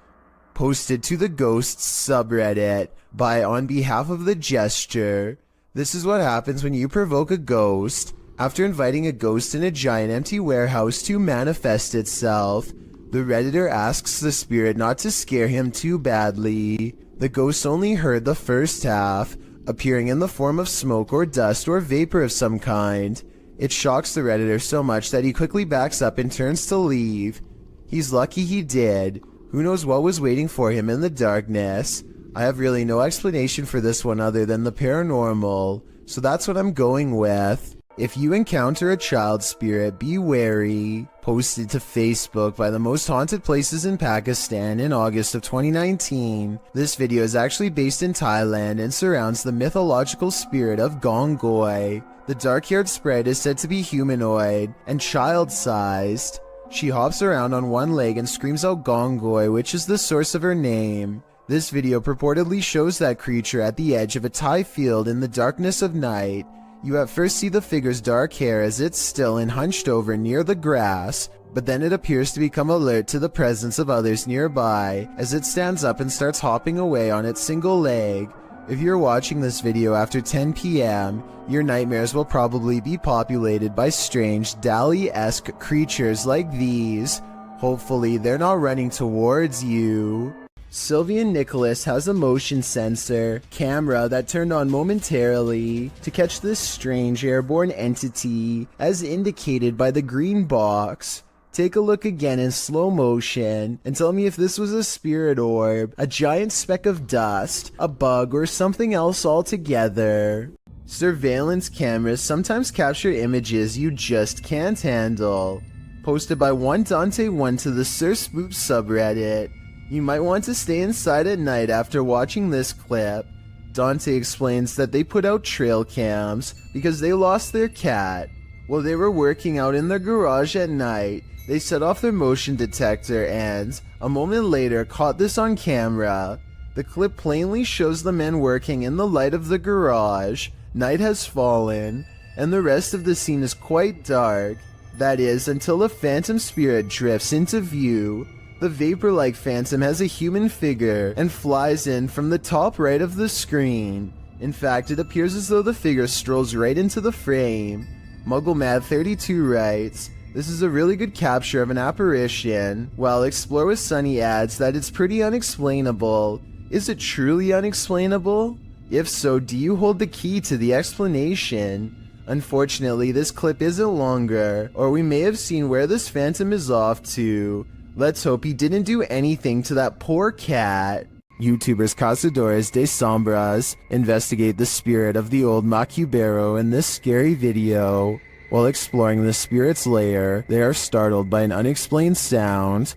Speaker 1: Posted to the Ghosts subreddit by On Behalf of the Gesture. This is what happens when you provoke a ghost. After inviting a ghost in a giant empty warehouse to manifest itself, the Redditor asks the spirit not to scare him too badly. The ghost only heard the first half, appearing in the form of smoke or dust or vapor of some kind. It shocks the Redditor so much that he quickly backs up and turns to leave. He's lucky he did. Who knows what was waiting for him in the darkness? I have really no explanation for this one other than the paranormal, so that's what I'm going with. If you encounter a child spirit, be wary. Posted to Facebook by the most haunted places in Pakistan in August of 2019. This video is actually based in Thailand and surrounds the mythological spirit of Gongoi. The dark-haired sprite is said to be humanoid and child-sized. She hops around on one leg and screams out Gongoi, which is the source of her name. This video purportedly shows that creature at the edge of a Thai field in the darkness of night. You at first see the figure's dark hair as it's still and hunched over near the grass, but then it appears to become alert to the presence of others nearby as it stands up and starts hopping away on its single leg. If you're watching this video after 10 p.m., your nightmares will probably be populated by strange Dali-esque creatures like these. Hopefully they're not running towards you. Sylvian Nicholas has a motion sensor camera that turned on momentarily to catch this strange airborne entity as indicated by the green box. Take a look again in slow motion and tell me if this was a spirit orb, a giant speck of dust, a bug, or something else altogether. Surveillance cameras sometimes capture images you just can't handle. Posted by one Dante1 to the Sir Spoop subreddit. You might want to stay inside at night after watching this clip. Dante explains that they put out trail cams because they lost their cat. While they were working out in their garage at night, they set off their motion detector and, a moment later, caught this on camera. The clip plainly shows the men working in the light of the garage. Night has fallen, and the rest of the scene is quite dark. That is, until a phantom spirit drifts into view. The vapor-like phantom has a human figure and flies in from the top right of the screen. In fact, it appears as though the figure strolls right into the frame. MuggleMad32 writes, "This is a really good capture of an apparition," while Explore with Sunny adds that it's pretty unexplainable. Is it truly unexplainable? If so, do you hold the key to the explanation? Unfortunately, this clip isn't longer, or we may have seen where this phantom is off to. Let's hope he didn't do anything to that poor cat. YouTubers Cazadores de Sombras investigate the spirit of the old Macubero in this scary video. While exploring the spirit's lair, they are startled by an unexplained sound.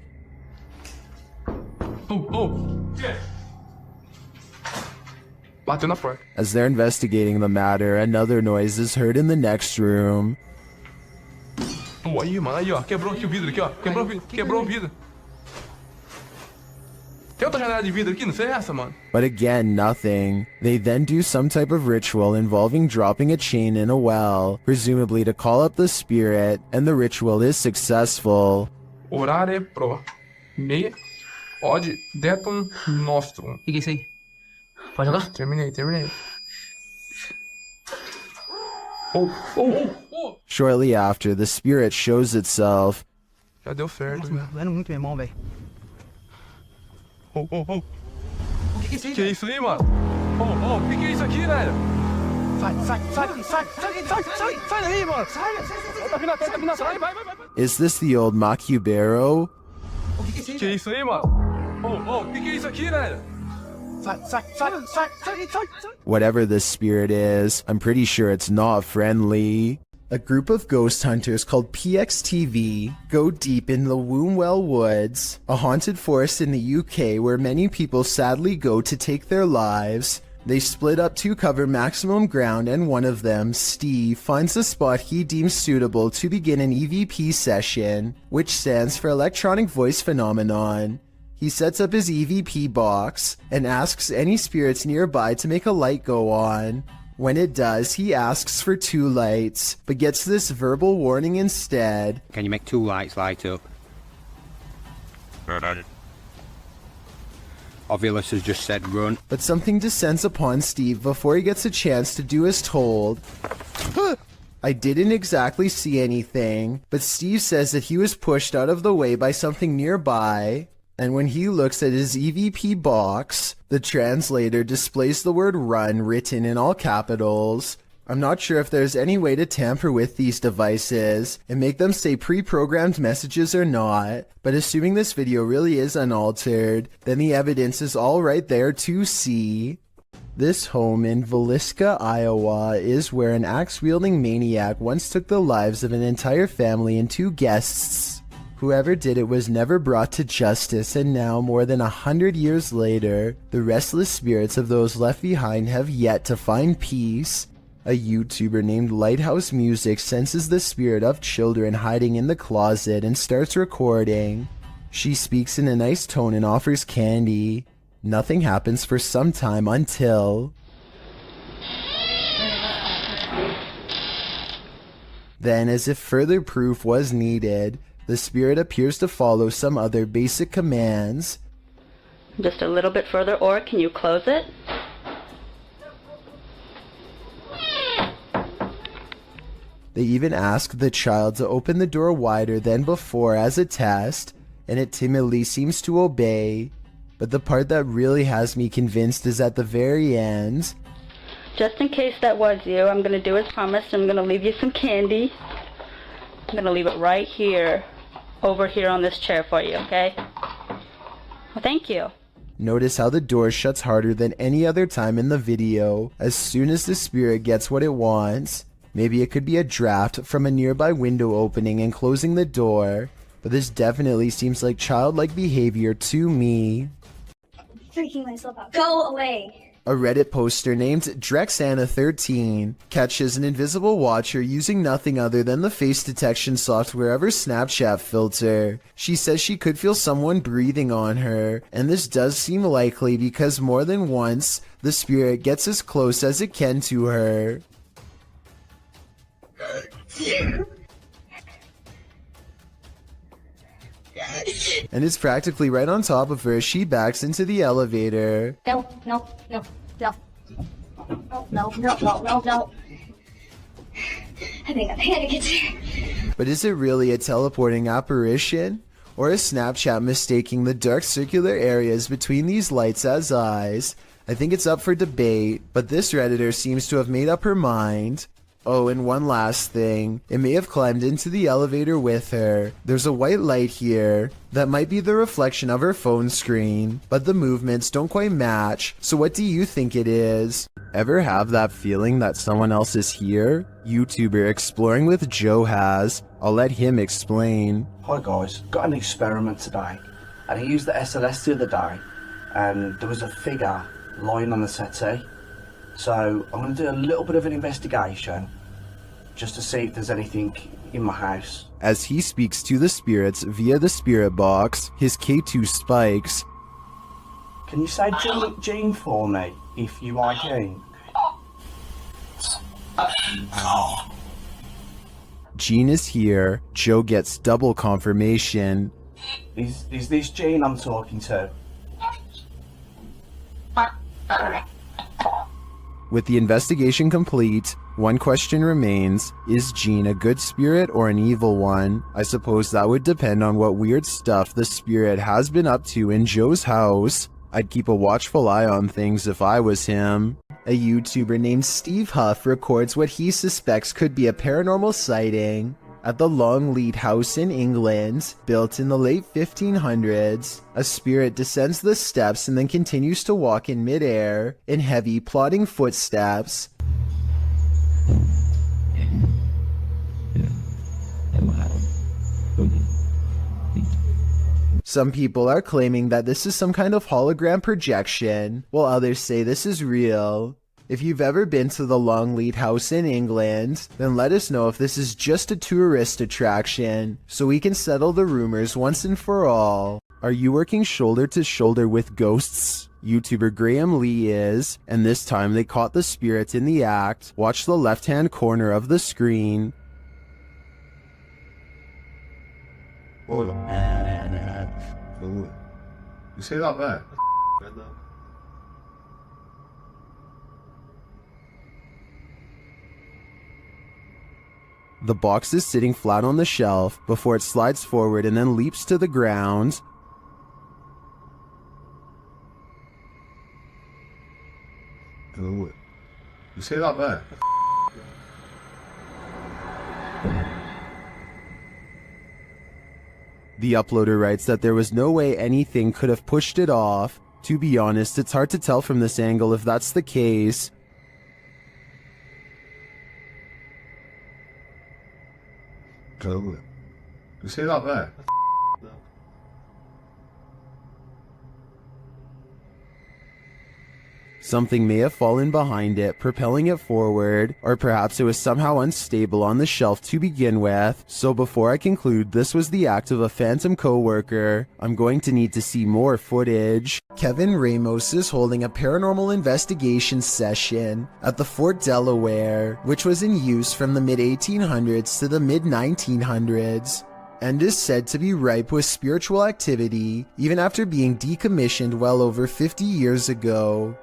Speaker 5: Bateu na porta.
Speaker 1: As they're investigating the matter, another noise is heard in the next room.
Speaker 5: Aí, mano, aí, ó. Quebrou aqui o vidro aqui, ó. Quebrou o vidro. Tem outra janela de vidro aqui? Não sei essa, mano.
Speaker 1: But again, nothing. They then do some type of ritual involving dropping a chain in a well, presumably to call up the spirit, and the ritual is successful.
Speaker 5: Orare pro me od detum nostrum. O que é isso aí? Pode jogar? Terminei.
Speaker 1: Shortly after, the spirit shows itself.
Speaker 5: Já deu certo.
Speaker 7: Nossa, doendo muito, meu irmão, velho.
Speaker 5: O que é isso aí? Que é isso aí, mano? O que é isso aqui, velho? Sai daí, mano. Sai. Tá vindo atrás, vai.
Speaker 1: Is this the old Macubero?
Speaker 5: O que é isso aí, mano? O que é isso aqui, velho? Sai.
Speaker 1: Whatever this spirit is, I'm pretty sure it's not friendly. A group of ghost hunters called PXTV go deep in the Wombwell Woods, a haunted forest in the UK where many people sadly go to take their lives. They split up to cover maximum ground, and one of them, Steve, finds a spot he deems suitable to begin an EVP session, which stands for Electronic Voice Phenomenon. He sets up his EVP box and asks any spirits nearby to make a light go on. When it does, he asks for 2 lights, but gets this verbal warning instead.
Speaker 10: Can you make 2 lights light up? Ovulus has just said run.
Speaker 1: But something descends upon Steve before he gets a chance to do as told. I didn't exactly see anything, but Steve says that he was pushed out of the way by something nearby. And when he looks at his EVP box, the translator displays the word run written in all capitals. I'm not sure if there's any way to tamper with these devices and make them say pre-programmed messages or not, but assuming this video really is unaltered, then the evidence is all right there to see. This home in Villisca, Iowa is where an axe-wielding maniac once took the lives of an entire family and 2 guests. Whoever did it was never brought to justice, and now, more than 100 years later, the restless spirits of those left behind have yet to find peace. A YouTuber named Lighthouse Music senses the spirit of children hiding in the closet and starts recording. She speaks in a nice tone and offers candy. Nothing happens for some time until... Then, as if further proof was needed, the spirit appears to follow some other basic commands.
Speaker 3: Just a little bit further, or can you close it?
Speaker 1: They even ask the child to open the door wider than before as a test, and it timidly seems to obey. But the part that really has me convinced is at the very end.
Speaker 3: Just in case that was you, I'm going to do as promised. I'm going to leave you some candy. I'm going to leave it right here, over here on this chair for you, okay? Well, thank you.
Speaker 1: Notice how the door shuts harder than any other time in the video as soon as the spirit gets what it wants. Maybe it could be a draft from a nearby window opening and closing the door, but this definitely seems like childlike behavior to me.
Speaker 15: Freaking myself out. Go away!
Speaker 1: A Reddit poster named Drexana13 catches an invisible watcher using nothing other than the face detection software of her Snapchat filter. She says she could feel someone breathing on her, and this does seem likely because more than once, the spirit gets as close as it can to her. And it's practically right on top of her as she backs into the elevator.
Speaker 15: No, no, no, no. No, no, no, no, no, no. I think I'm panicking.
Speaker 1: But is it really a teleporting apparition? Or is Snapchat mistaking the dark circular areas between these lights as eyes? I think it's up for debate, but this Redditor seems to have made up her mind. Oh, and one last thing. It may have climbed into the elevator with her. There's a white light here. That might be the reflection of her phone screen, but the movements don't quite match. So what do you think it is? Ever have that feeling that someone else is here? YouTuber Exploring with Joe has. I'll let him explain.
Speaker 16: Hi guys, got an experiment today. And I used the SLS the other day, and there was a figure lying on the settee. So I'm going to do a little bit of an investigation just to see if there's anything in my house.
Speaker 1: As he speaks to the spirits via the spirit box, his K2 spikes.
Speaker 16: Can you say Gene for me if you are keen?
Speaker 1: Gene is here. Joe gets double confirmation.
Speaker 16: Is this Gene I'm talking to?
Speaker 1: With the investigation complete, one question remains. Is Gene a good spirit or an evil one? I suppose that would depend on what weird stuff the spirit has been up to in Joe's house. I'd keep a watchful eye on things if I was him. A YouTuber named Steve Huff records what he suspects could be a paranormal sighting. At the Longleat House in England, built in the late 1500s, a spirit descends the steps and then continues to walk in midair in heavy, plodding footsteps. Some people are claiming that this is some kind of hologram projection, while others say this is real. If you've ever been to the Longleat House in England, then let us know if this is just a tourist attraction, so we can settle the rumors once and for all. Are you working shoulder to shoulder with ghosts? YouTuber Graham Lee is, and this time they caught the spirits in the act. Watch the left-hand corner of the screen.
Speaker 17: Hold on. You say that there?
Speaker 1: The box is sitting flat on the shelf before it slides forward and then leaps to the ground.
Speaker 17: You say that there?
Speaker 1: The uploader writes that there was no way anything could have pushed it off. To be honest, it's hard to tell from this angle if that's the case.
Speaker 17: You say that there?
Speaker 1: Something may have fallen behind it, propelling it forward, or perhaps it was somehow unstable on the shelf to begin with. So before I conclude this was the act of a phantom co-worker, I'm going to need to see more footage. Kevin Ramos is holding a paranormal investigation session at the Fort Delaware, which was in use from the mid-1800s to the mid-1900s, and is said to be ripe with spiritual activity even after being decommissioned well over 50 years ago.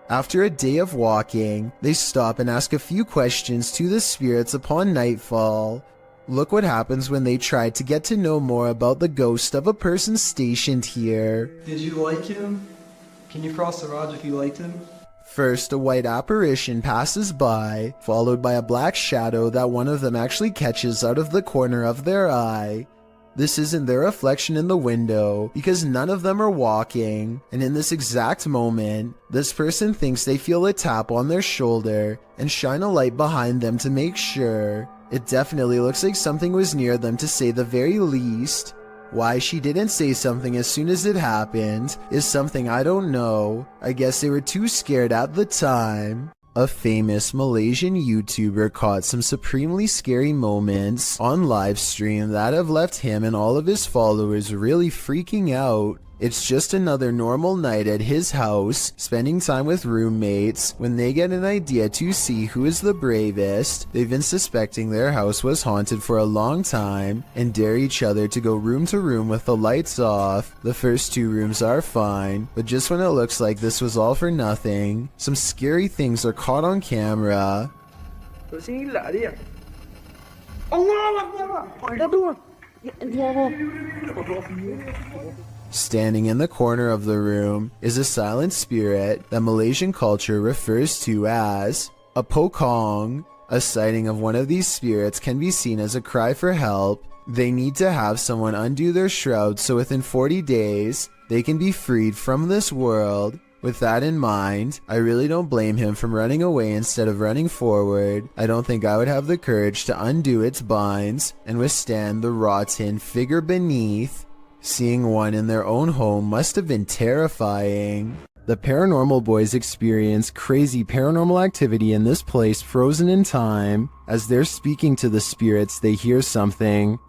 Speaker 1: After a day of walking, they stop and ask a few questions to the spirits upon nightfall. Look what happens when they try to get to know more about the ghost of a person stationed here.
Speaker 18: Did you like him? Can you cross the rods if you liked him?
Speaker 1: First, a white apparition passes by, followed by a black shadow that one of them actually catches out of the corner of their eye. This isn't their reflection in the window, because none of them are walking, and in this exact moment, this person thinks they feel a tap on their shoulder and shine a light behind them to make sure. It definitely looks like something was near them to say the very least. Why she didn't say something as soon as it happened is something I don't know. I guess they were too scared at the time. A famous Malaysian YouTuber caught some supremely scary moments on livestream that have left him and all of his followers really freaking out. It's just another normal night at his house, spending time with roommates, when they get an idea to see who is the bravest. They've been suspecting their house was haunted for a long time, and dare each other to go room to room with the lights off. The first two rooms are fine, but just when it looks like this was all for nothing, some scary things are caught on camera. Standing in the corner of the room is a silent spirit that Malaysian culture refers to as a pokong. A sighting of one of these spirits can be seen as a cry for help. They need to have someone undo their shroud so within 40 days they can be freed from this world. With that in mind, I really don't blame him from running away instead of running forward. I don't think I would have the courage to undo its binds and withstand the rotten figure beneath. Seeing one in their own home must have been terrifying. The paranormal boys experience crazy paranormal activity in this place frozen in time. As they're speaking to the spirits, they hear something.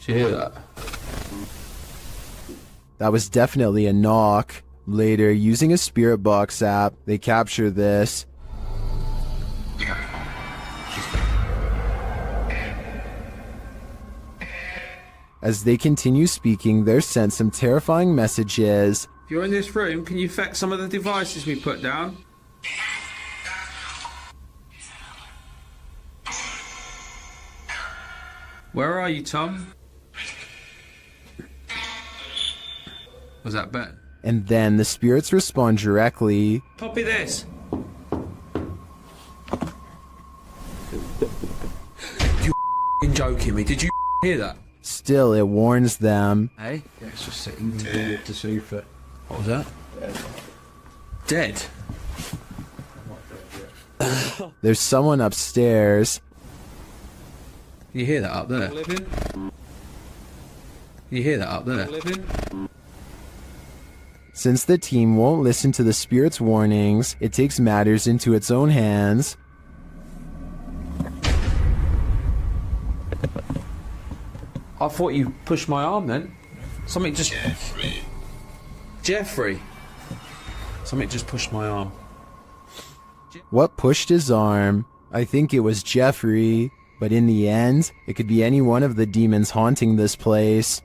Speaker 5: Did you hear that?
Speaker 1: That was definitely a knock. Later, using a spirit box app, they capture this. As they continue speaking, they're sent some terrifying messages.
Speaker 19: If you're in this room, can you fetch some of the devices we put down? Where are you, Tom? Was that Ben?
Speaker 1: And then the spirits respond directly.
Speaker 19: Copy this. You joking me? Did you hear that?
Speaker 1: Still, it warns them.
Speaker 19: Hey? Yeah, it's just sitting to see if it... What was that? Dead?
Speaker 1: There's someone upstairs.
Speaker 19: You hear that up there? You hear that up there?
Speaker 1: Since the team won't listen to the spirit's warnings, it takes matters into its own hands.
Speaker 19: I thought you pushed my arm then. Something just... Jeffrey! Something just pushed my arm.
Speaker 1: What pushed his arm? I think it was Jeffrey, but in the end, it could be any one of the demons haunting this place.